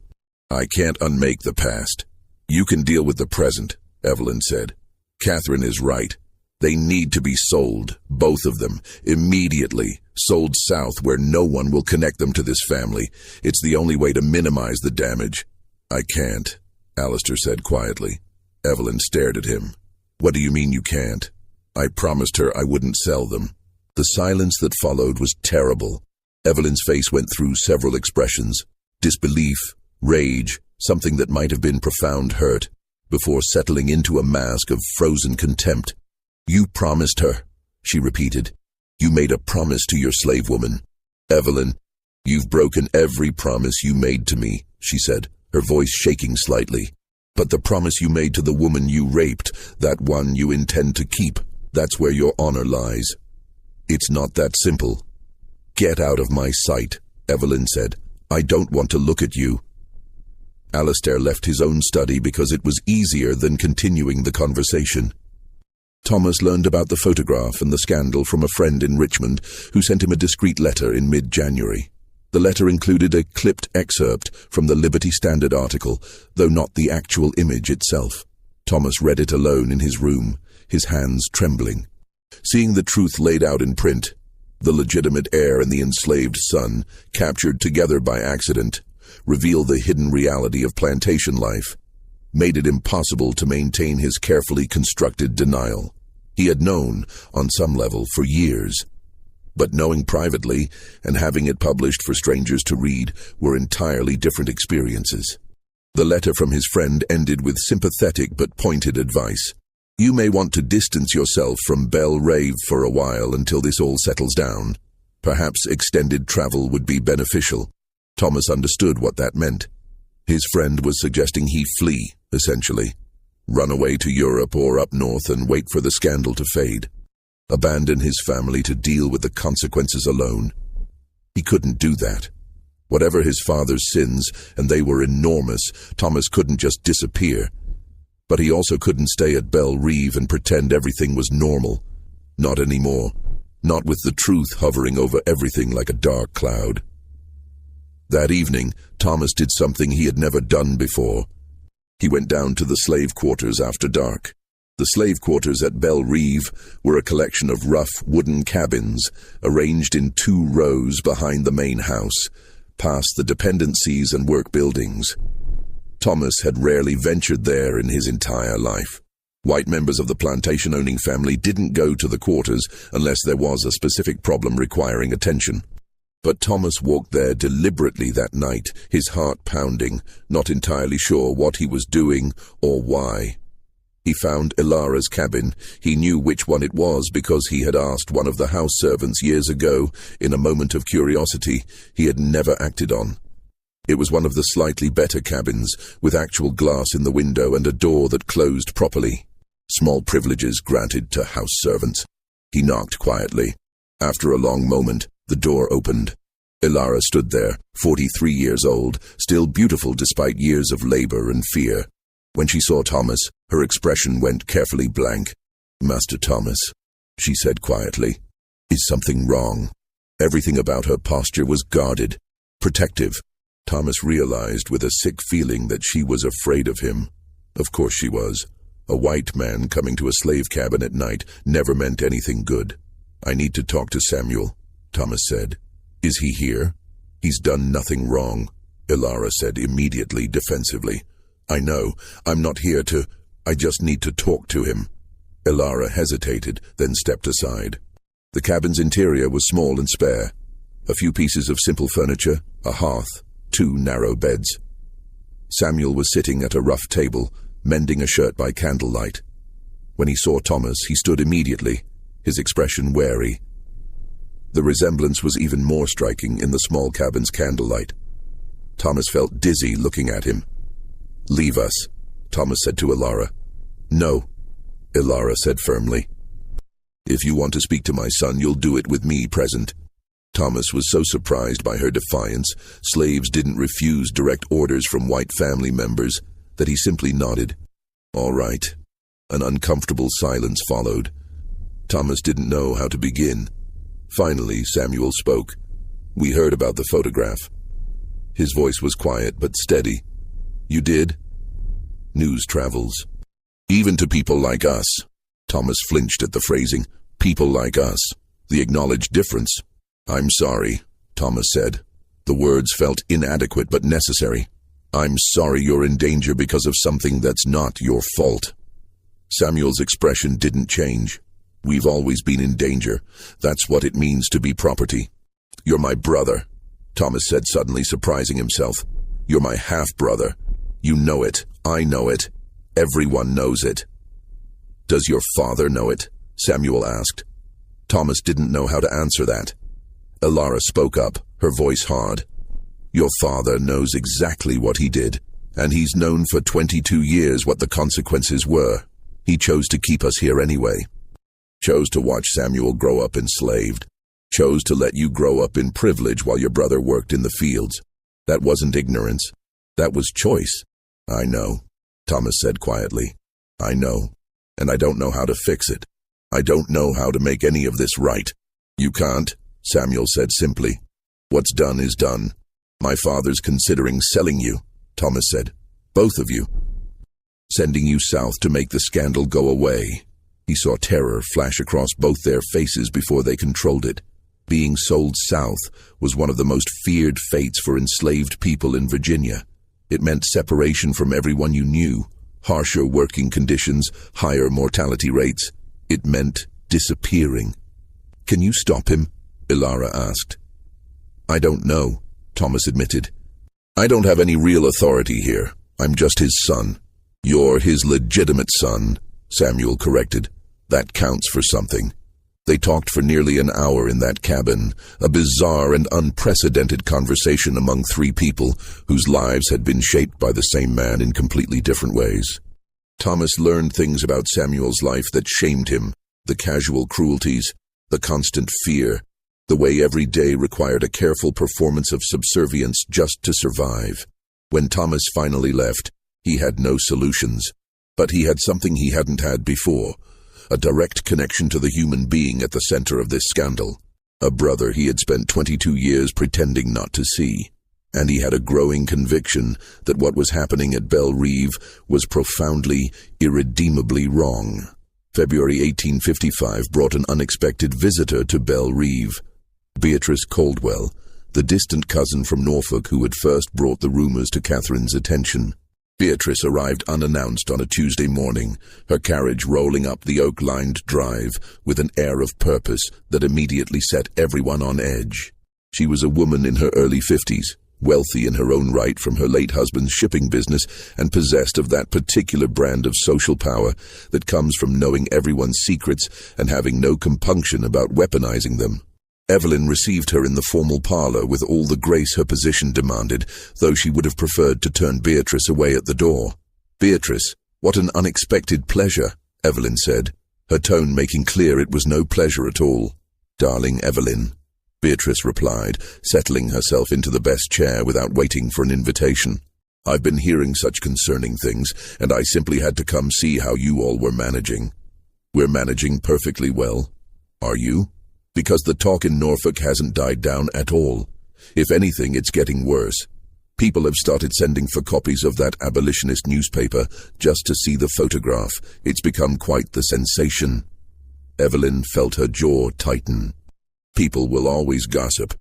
"I can't unmake the past. You can deal with the present," Evelyn said. "Catherine is right. They need to be sold, both of them, immediately, sold south where no one will connect them to this family. It's the only way to minimize the damage." "I can't," Alistair said quietly. Evelyn stared at him. "What do you mean you can't?" "I promised her I wouldn't sell them." The silence that followed was terrible. Evelyn's face went through several expressions: disbelief, rage, something that might have been profound hurt, before settling into a mask of frozen contempt. "You promised her," she repeated. "You made a promise to your slave woman." "Evelyn, you've broken every promise you made to me," she said, her voice shaking slightly. "But the promise you made to the woman you raped, that one you intend to keep, that's where your honor lies." "It's not that simple." "Get out of my sight," Evelyn said. "I don't want to look at you." Alistair left his own study because it was easier than continuing the conversation. Thomas learned about the photograph and the scandal from a friend in Richmond who sent him a discreet letter in mid-January. The letter included a clipped excerpt from the Liberty Standard article, though not the actual image itself. Thomas read it alone in his room, his hands trembling. Seeing the truth laid out in print, the legitimate heir and the enslaved son, captured together by accident, revealed the hidden reality of plantation life, made it impossible to maintain his carefully constructed denial. He had known, on some level, for years. But knowing privately and having it published for strangers to read were entirely different experiences. The letter from his friend ended with sympathetic but pointed advice. You may want to distance yourself from Belle Rave for a while until this all settles down. Perhaps extended travel would be beneficial. Thomas understood what that meant. His friend was suggesting he flee, essentially. Run away to Europe or up north and wait for the scandal to fade. Abandon his family to deal with the consequences alone. He couldn't do that. Whatever his father's sins, and they were enormous, Thomas couldn't just disappear. But he also couldn't stay at Belle Reve and pretend everything was normal. Not anymore. Not with the truth hovering over everything like a dark cloud. That evening, Thomas did something he had never done before. He went down to the slave quarters after dark. The slave quarters at Belle Reve were a collection of rough wooden cabins arranged in 2 rows behind the main house, past the dependencies and work buildings. Thomas had rarely ventured there in his entire life. White members of the plantation-owning family didn't go to the quarters unless there was a specific problem requiring attention. But Thomas walked there deliberately that night, his heart pounding, not entirely sure what he was doing or why. He found Ilara's cabin. He knew which one it was because he had asked one of the house servants years ago in a moment of curiosity he had never acted on. It was one of the slightly better cabins, with actual glass in the window and a door that closed properly. Small privileges granted to house servants. He knocked quietly. After a long moment, the door opened. Ilara stood there, 43 years old, still beautiful despite years of labor and fear. When she saw Thomas, her expression went carefully blank. "Master Thomas," she said quietly, "is something wrong?" Everything about her posture was guarded, protective. Thomas realized with a sick feeling that she was afraid of him. Of course she was. A white man coming to a slave cabin at night never meant anything good. "I need to talk to Samuel," Thomas said. "Is he here?" "He's done nothing wrong," Ilara said immediately, defensively. "I know. I'm not here to... I just need to talk to him." Ilara hesitated, then stepped aside. The cabin's interior was small and spare. A few pieces of simple furniture, a hearth, 2 narrow beds. Samuel was sitting at a rough table, mending a shirt by candlelight. When he saw Thomas, he stood immediately, his expression wary. The resemblance was even more striking in the small cabin's candlelight. Thomas felt dizzy looking at him. "Leave us," Thomas said to Ilara. "No," Ilara said firmly. "If you want to speak to my son, you'll do it with me present." Thomas was so surprised by her defiance, slaves didn't refuse direct orders from white family members, that he simply nodded. "All right." An uncomfortable silence followed. Thomas didn't know how to begin. Finally, Samuel spoke. "We heard about the photograph." His voice was quiet but steady. "You did?" "News travels. Even to people like us." Thomas flinched at the phrasing. "People like us." The acknowledged difference. "I'm sorry," Thomas said. The words felt inadequate but necessary. "I'm sorry you're in danger because of something that's not your fault." Samuel's expression didn't change. "We've always been in danger. That's what it means to be property." "You're my brother," Thomas said, suddenly surprising himself. "You're my half-brother. You know it. I know it. Everyone knows it." "Does your father know it?" Samuel asked. Thomas didn't know how to answer that. Ilara spoke up, her voice hard. "Your father knows exactly what he did, and he's known for 22 years what the consequences were. He chose to keep us here anyway. Chose to watch Samuel grow up enslaved. Chose to let you grow up in privilege while your brother worked in the fields. That wasn't ignorance. That was choice. I know, Thomas said quietly. I know, and I don't know how to fix it. I don't know how to make any of this right. You can't, Samuel said simply. What's done is done. My father's considering selling you, Thomas said. Both of you. Sending you south to make the scandal go away. He saw terror flash across both their faces before they controlled it. Being sold south was one of the most feared fates for enslaved people in Virginia. It meant separation from everyone you knew, harsher working conditions, higher mortality rates. It meant disappearing. Can you stop him? Ilara asked. I don't know, Thomas admitted. I don't have any real authority here. I'm just his son. You're his legitimate son, Samuel corrected. That counts for something. They talked for nearly an hour in that cabin, a bizarre and unprecedented conversation among three people whose lives had been shaped by the same man in completely different ways. Thomas learned things about Samuel's life that shamed him, the casual cruelties, the constant fear, the way every day required a careful performance of subservience just to survive. When Thomas finally left, he had no solutions, but he had something he hadn't had before. A direct connection to the human being at the center of this scandal. A brother he had spent 22 years pretending not to see. And he had a growing conviction that what was happening at Belle Reve was profoundly, irredeemably wrong. February 1855 brought an unexpected visitor to Belle Reve. Beatrice Caldwell, the distant cousin from Norfolk who had first brought the rumors to Catherine's attention. Beatrice arrived unannounced on a Tuesday morning, her carriage rolling up the oak-lined drive with an air of purpose that immediately set everyone on edge. She was a woman in her early 50s, wealthy in her own right from her late husband's shipping business and possessed of that particular brand of social power that comes from knowing everyone's secrets and having no compunction about weaponizing them. Evelyn received her in the formal parlor with all the grace her position demanded, though she would have preferred to turn Beatrice away at the door. Beatrice, what an unexpected pleasure, Evelyn said, her tone making clear it was no pleasure at all. Darling Evelyn, Beatrice replied, settling herself into the best chair without waiting for an invitation. I've been hearing such concerning things, and I simply had to come see how you all were managing. We're managing perfectly well. Are you? Because the talk in Norfolk hasn't died down at all. If anything, it's getting worse. People have started sending for copies of that abolitionist newspaper just to see the photograph. It's become quite the sensation. Evelyn felt her jaw tighten. People will always gossip.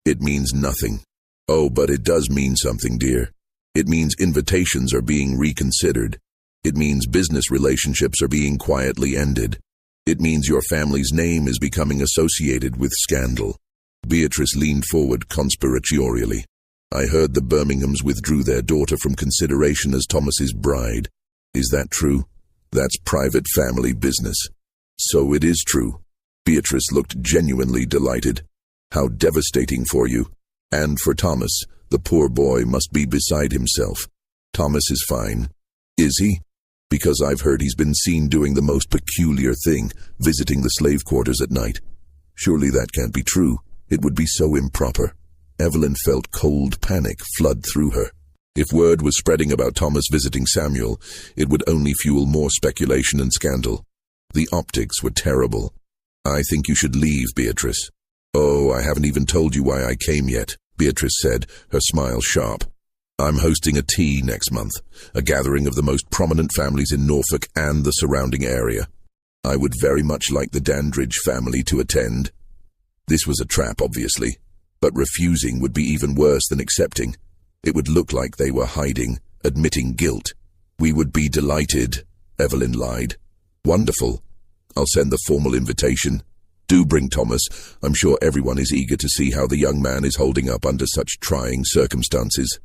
It means nothing. Oh, but it does mean something, dear. It means invitations are being reconsidered. It means business relationships are being quietly ended. It means your family's name is becoming associated with scandal. Beatrice leaned forward conspiratorially. I heard the Birminghams withdrew their daughter from consideration as Thomas's bride. Is that true? That's private family business. So it is true. Beatrice looked genuinely delighted. How devastating for you. And for Thomas, the poor boy must be beside himself. Thomas is fine. Is he? Because I've heard he's been seen doing the most peculiar thing, visiting the slave quarters at night. Surely that can't be true. It would be so improper. Evelyn felt cold panic flood through her. If word was spreading about Thomas visiting Samuel, it would only fuel more speculation and scandal. The optics were terrible. I think you should leave, Beatrice. Oh, I haven't even told you why I came yet, Beatrice said, her smile sharp. I'm hosting a tea next month, a gathering of the most prominent families in Norfolk and the surrounding area. I would very much like the Dandridge family to attend. This was a trap, obviously, but refusing would be even worse than accepting. It would look like they were hiding, admitting guilt. We would be delighted, Evelyn lied. Wonderful. I'll send the formal invitation. Do bring Thomas. I'm sure everyone is eager to see how the young man is holding up under such trying circumstances.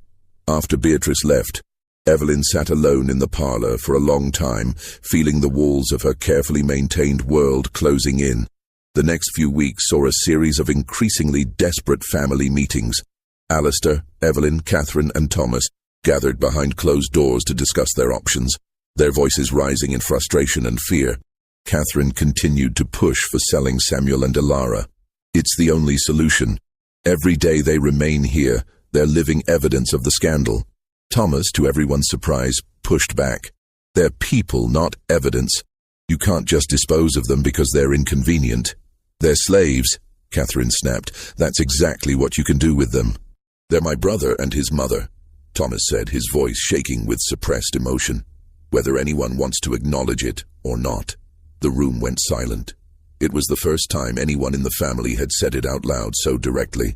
After Beatrice left, Evelyn sat alone in the parlor for a long time, feeling the walls of her carefully maintained world closing in. The next few weeks saw a series of increasingly desperate family meetings. Alistair, Evelyn, Catherine, and Thomas gathered behind closed doors to discuss their options, their voices rising in frustration and fear. Catherine continued to push for selling Samuel and Ilara. It's the only solution. Every day they remain here, they're living evidence of the scandal. Thomas, to everyone's surprise, pushed back. They're people, not evidence. You can't just dispose of them because they're inconvenient. They're slaves, Catherine snapped. That's exactly what you can do with them. They're my brother and his mother, Thomas said, his voice shaking with suppressed emotion. Whether anyone wants to acknowledge it or not, the room went silent. It was the first time anyone in the family had said it out loud so directly.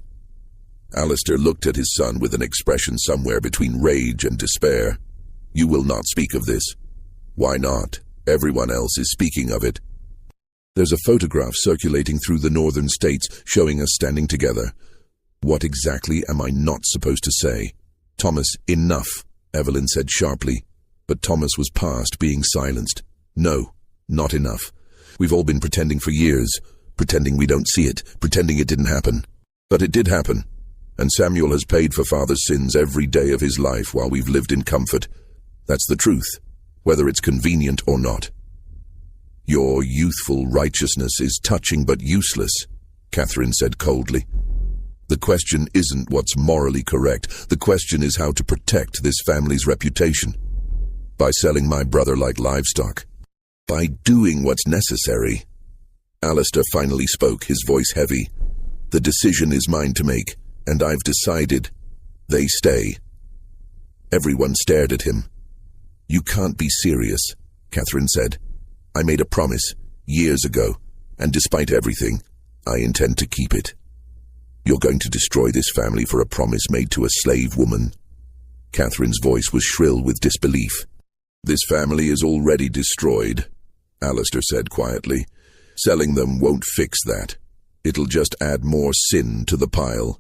Alistair looked at his son with an expression somewhere between rage and despair. You will not speak of this. Why not? Everyone else is speaking of it. There's a photograph circulating through the northern states showing us standing together. What exactly am I not supposed to say? Thomas, enough, Evelyn said sharply. But Thomas was past being silenced. No, not enough. We've all been pretending for years, pretending we don't see it, pretending it didn't happen. But it did happen. And Samuel has paid for father's sins every day of his life while we've lived in comfort. That's the truth, whether it's convenient or not. Your youthful righteousness is touching but useless, Catherine said coldly. The question isn't what's morally correct. The question is how to protect this family's reputation. By selling my brother like livestock. By doing what's necessary. Alistair finally spoke, his voice heavy. The decision is mine to make, and I've decided. They stay. Everyone stared at him. You can't be serious, Catherine said. I made a promise, years ago, and despite everything, I intend to keep it. You're going to destroy this family for a promise made to a slave woman. Catherine's voice was shrill with disbelief. This family is already destroyed, Alistair said quietly. Selling them won't fix that. It'll just add more sin to the pile.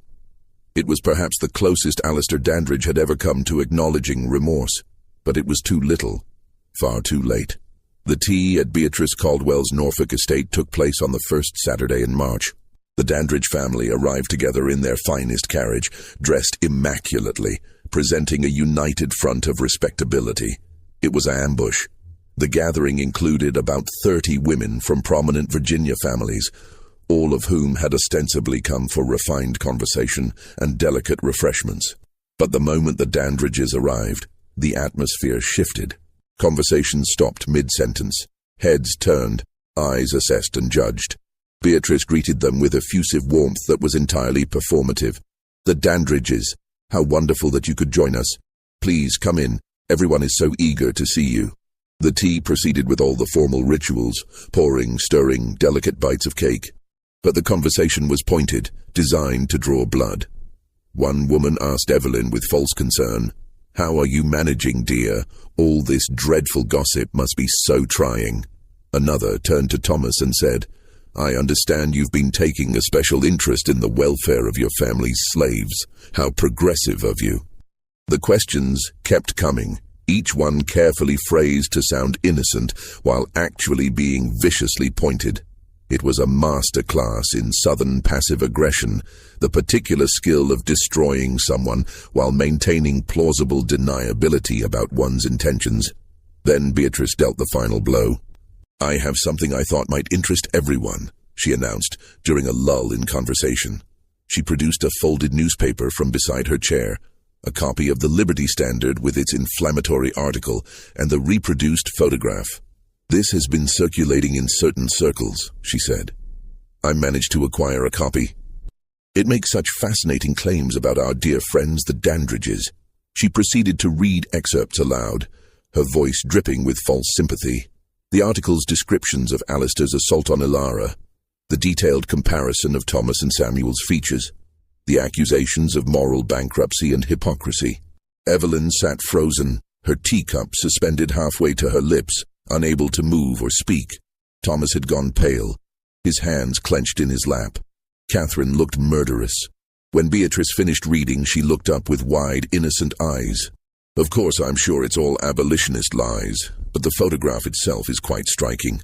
It was perhaps the closest Alistair Dandridge had ever come to acknowledging remorse, but it was too little, far too late. The tea at Beatrice Caldwell's Norfolk estate took place on the first Saturday in March. The Dandridge family arrived together in their finest carriage, dressed immaculately, presenting a united front of respectability. It was an ambush. The gathering included about 30 women from prominent Virginia families, all of whom had ostensibly come for refined conversation and delicate refreshments. But the moment the Dandridges arrived, the atmosphere shifted. Conversation stopped mid-sentence. Heads turned, eyes assessed and judged. Beatrice greeted them with effusive warmth that was entirely performative. The Dandridges, how wonderful that you could join us. Please come in. Everyone is so eager to see you. The tea proceeded with all the formal rituals, pouring, stirring, delicate bites of cake. But the conversation was pointed, designed to draw blood. One woman asked Evelyn with false concern, "How are you managing, dear? All this dreadful gossip must be so trying." Another turned to Thomas and said, "I understand you've been taking a special interest in the welfare of your family's slaves. How progressive of you." The questions kept coming, each one carefully phrased to sound innocent while actually being viciously pointed. It was a master class in Southern passive aggression, the particular skill of destroying someone while maintaining plausible deniability about one's intentions. Then Beatrice dealt the final blow. "I have something I thought might interest everyone," she announced during a lull in conversation. She produced a folded newspaper from beside her chair, a copy of the Liberty Standard with its inflammatory article, and the reproduced photograph. "This has been circulating in certain circles," she said. "I managed to acquire a copy. It makes such fascinating claims about our dear friends the Dandridges." She proceeded to read excerpts aloud, her voice dripping with false sympathy. The article's descriptions of Alistair's assault on Ilara, the detailed comparison of Thomas and Samuel's features, the accusations of moral bankruptcy and hypocrisy. Evelyn sat frozen, her teacup suspended halfway to her lips, unable to move or speak. Thomas had gone pale, his hands clenched in his lap. Catherine looked murderous. When Beatrice finished reading, she looked up with wide, innocent eyes. "Of course, I'm sure it's all abolitionist lies, but the photograph itself is quite striking.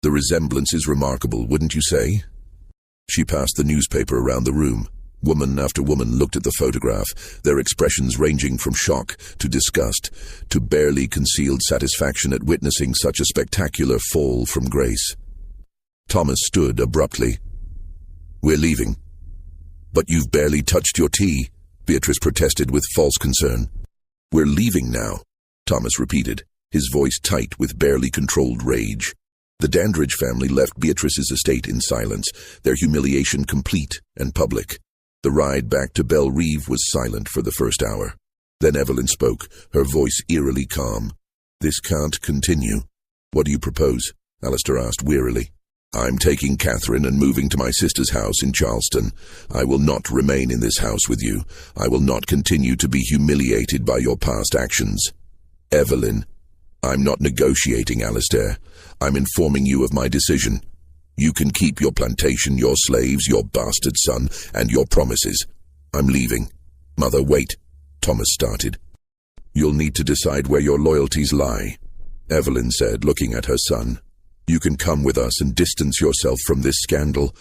The resemblance is remarkable, wouldn't you say?" She passed the newspaper around the room. Woman after woman looked at the photograph, their expressions ranging from shock to disgust to barely concealed satisfaction at witnessing such a spectacular fall from grace. Thomas stood abruptly. "We're leaving." "But you've barely touched your tea," Beatrice protested with false concern. "We're leaving now," Thomas repeated, his voice tight with barely controlled rage. The Dandridge family left Beatrice's estate in silence, their humiliation complete and public. The ride back to Belle Reve was silent for the first hour. Then Evelyn spoke, her voice eerily calm. "This can't continue." "What do you propose?" Alistair asked wearily. "I'm taking Catherine and moving to my sister's house in Charleston. I will not remain in this house with you. I will not continue to be humiliated by your past actions." "Evelyn, I'm not negotiating, Alistair. I'm informing you of my decision. You can keep your plantation, your slaves, your bastard son, and your promises. I'm leaving." "Mother, wait," Thomas started. "You'll need to decide where your loyalties lie," Evelyn said, looking at her son. "You can come with us and distance yourself from this scandal,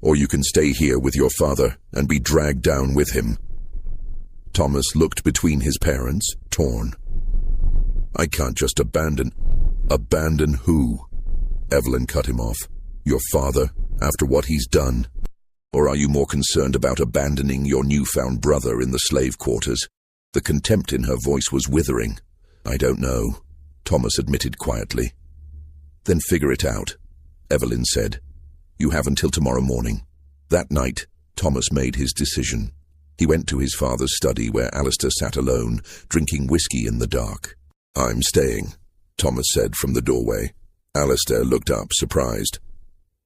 or you can stay here with your father and be dragged down with him." Thomas looked between his parents, torn. "I can't just abandon." "Abandon who?" Evelyn cut him off. "Your father, after what he's done? Or are you more concerned about abandoning your newfound brother in the slave quarters?" The contempt in her voice was withering. "I don't know," Thomas admitted quietly. "Then figure it out," Evelyn said. "You have until tomorrow morning." That night, Thomas made his decision. He went to his father's study where Alistair sat alone, drinking whiskey in the dark. "I'm staying," Thomas said from the doorway. Alistair looked up, surprised.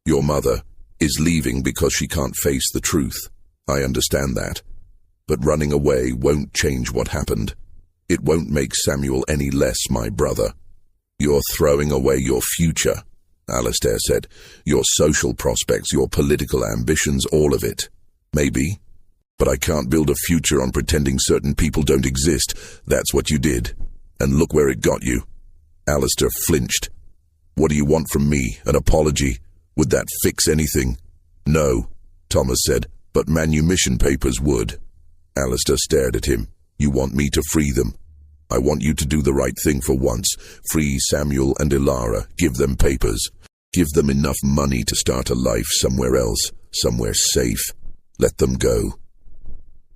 "Your mother is leaving because she can't face the truth. I understand that. But running away won't change what happened. It won't make Samuel any less my brother." "You're throwing away your future," Alistair said. "Your social prospects, your political ambitions, all of it. Maybe. But I can't build a future on pretending certain people don't exist. That's what you did. And look where it got you." Alistair flinched. "What do you want from me? An apology? Would that fix anything?" "No," Thomas said, "but manumission papers would." Alistair stared at him. "You want me to free them? I want you to do the right thing for once. Free Samuel and Ilara. Give them papers. Give them enough money to start a life somewhere else, somewhere safe. Let them go.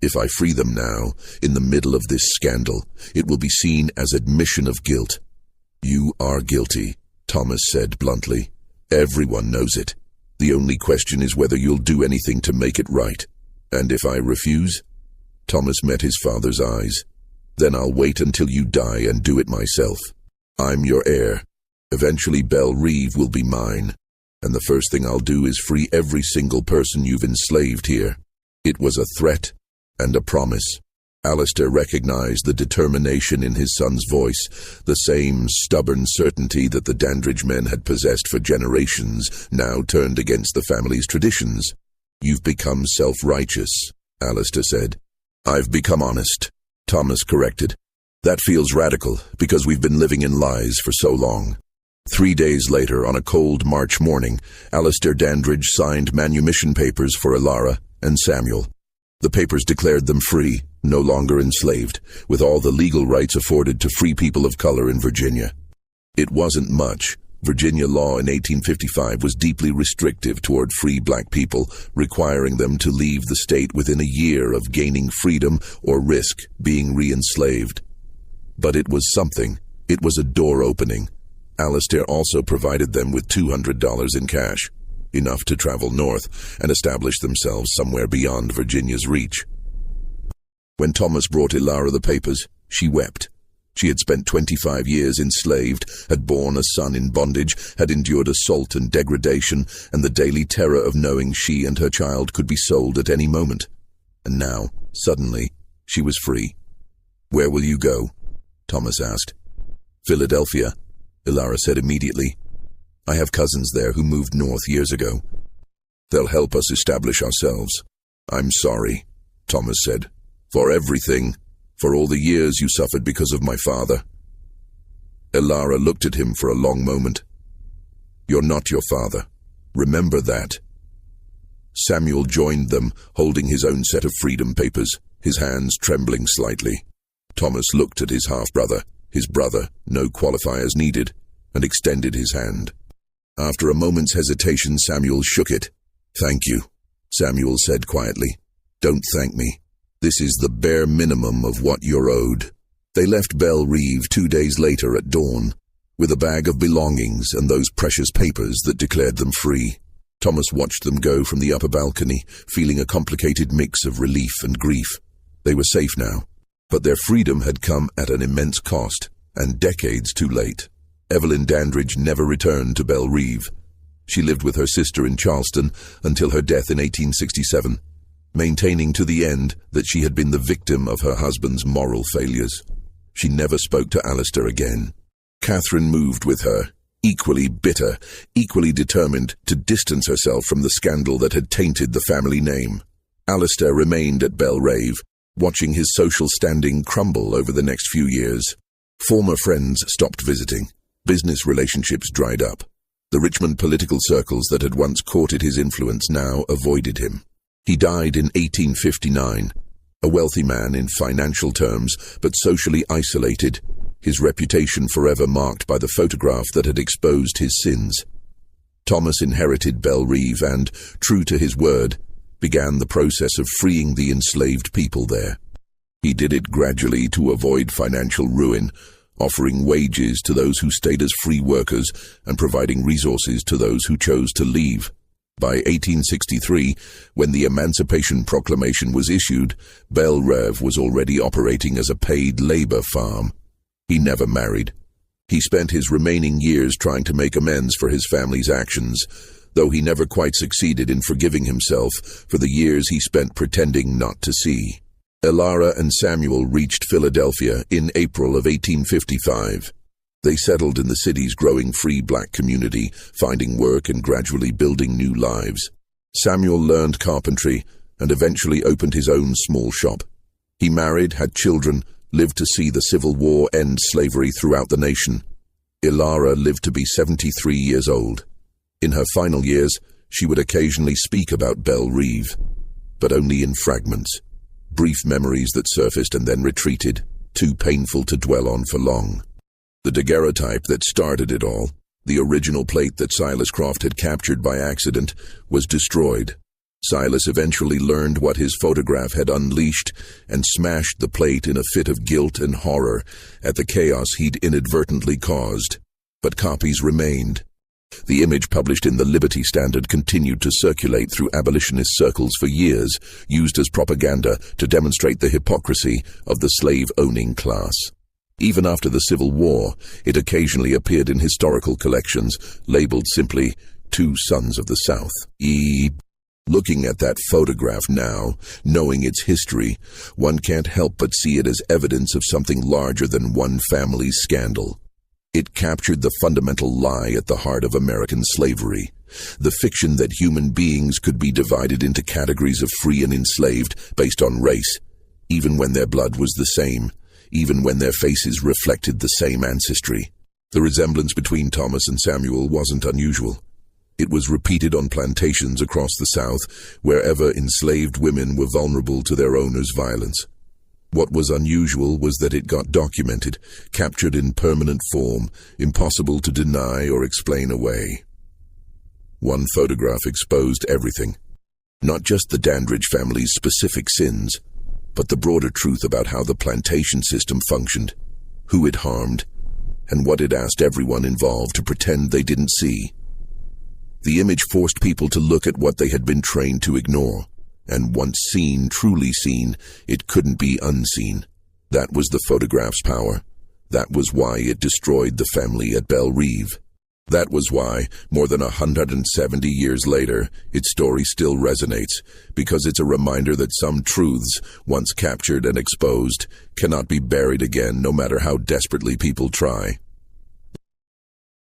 If I free them now, in the middle of this scandal, it will be seen as admission of guilt." "You are guilty," Thomas said bluntly. "Everyone knows it. The only question is whether you'll do anything to make it right. And if I refuse?" Thomas met his father's eyes. "Then I'll wait until you die and do it myself. I'm your heir. Eventually Belle Reve will be mine. And the first thing I'll do is free every single person you've enslaved here." It was a threat and a promise. Alistair recognized the determination in his son's voice, the same stubborn certainty that the Dandridge men had possessed for generations, now turned against the family's traditions. "You've become self-righteous," Alistair said. "I've become honest," Thomas corrected. "That feels radical, because we've been living in lies for so long." 3 days later, on a cold March morning, Alistair Dandridge signed manumission papers for Ilara and Samuel. The papers declared them free, no longer enslaved, with all the legal rights afforded to free people of color in Virginia. It wasn't much. Virginia law in 1855 was deeply restrictive toward free black people, requiring them to leave the state within a year of gaining freedom or risk being re-enslaved. But it was something. It was a door opening. Alistair also provided them with $200 in cash, enough to travel north and establish themselves somewhere beyond Virginia's reach. When Thomas brought Ilara the papers, she wept. She had spent 25 years enslaved, had borne a son in bondage, had endured assault and degradation, and the daily terror of knowing she and her child could be sold at any moment. And now, suddenly, she was free. "Where will you go?" Thomas asked. "Philadelphia," Ilara said immediately. "I have cousins there who moved north years ago. They'll help us establish ourselves." "I'm sorry," Thomas said, "for everything, for all the years you suffered because of my father." Ilara looked at him for a long moment. "You're not your father. Remember that." Samuel joined them, holding his own set of freedom papers, his hands trembling slightly. Thomas looked at his half-brother, his brother, no qualifiers needed, and extended his hand. After a moment's hesitation, Samuel shook it. "Thank you," Samuel said quietly. "Don't thank me. This is the bare minimum of what you're owed." They left Belle Reve 2 days later at dawn, with a bag of belongings and those precious papers that declared them free. Thomas watched them go from the upper balcony, feeling a complicated mix of relief and grief. They were safe now, but their freedom had come at an immense cost, and decades too late. Evelyn Dandridge never returned to Belle Reve. She lived with her sister in Charleston until her death in 1867, maintaining to the end that she had been the victim of her husband's moral failures. She never spoke to Alistair again. Catherine moved with her, equally bitter, equally determined to distance herself from the scandal that had tainted the family name. Alistair remained at Belle Reve, watching his social standing crumble over the next few years. Former friends stopped visiting. Business relationships dried up. The Richmond political circles that had once courted his influence now avoided him. He died in 1859, a wealthy man in financial terms, but socially isolated, his reputation forever marked by the photograph that had exposed his sins. Thomas inherited Belle Reve and, true to his word, began the process of freeing the enslaved people there. He did it gradually to avoid financial ruin, offering wages to those who stayed as free workers and providing resources to those who chose to leave. By 1863, when the Emancipation Proclamation was issued, Belle Reve was already operating as a paid labor farm. He never married. He spent his remaining years trying to make amends for his family's actions, though he never quite succeeded in forgiving himself for the years he spent pretending not to see. Elara and Samuel reached Philadelphia in April of 1855. They settled in the city's growing free black community, finding work and gradually building new lives. Samuel learned carpentry and eventually opened his own small shop. He married, had children, lived to see the Civil War end slavery throughout the nation. Elara lived to be 73 years old. In her final years, she would occasionally speak about Belle Reve, but only in fragments. Brief memories that surfaced and then retreated, too painful to dwell on for long. The daguerreotype that started it all, the original plate that Silas Croft had captured by accident, was destroyed. Silas eventually learned what his photograph had unleashed and smashed the plate in a fit of guilt and horror at the chaos he'd inadvertently caused. But copies remained. The image published in the Liberty Standard continued to circulate through abolitionist circles for years, used as propaganda to demonstrate the hypocrisy of the slave-owning class. Even after the Civil War, it occasionally appeared in historical collections, labeled simply, Two Sons of the South. Looking at that photograph now, knowing its history, one can't help but see it as evidence of something larger than one family's scandal. It captured the fundamental lie at the heart of American slavery, the fiction that human beings could be divided into categories of free and enslaved based on race, even when their blood was the same, even when their faces reflected the same ancestry. The resemblance between Thomas and Samuel wasn't unusual. It was repeated on plantations across the South, wherever enslaved women were vulnerable to their owners' violence. What was unusual was that it got documented, captured in permanent form, impossible to deny or explain away. One photograph exposed everything, not just the Dandridge family's specific sins, but the broader truth about how the plantation system functioned, who it harmed, and what it asked everyone involved to pretend they didn't see. The image forced people to look at what they had been trained to ignore, and once seen, truly seen, it couldn't be unseen. That was the photograph's power. That was why it destroyed the family at Belle Reve. That was why, more than 170 years later, its story still resonates, because it's a reminder that some truths, once captured and exposed, cannot be buried again no matter how desperately people try.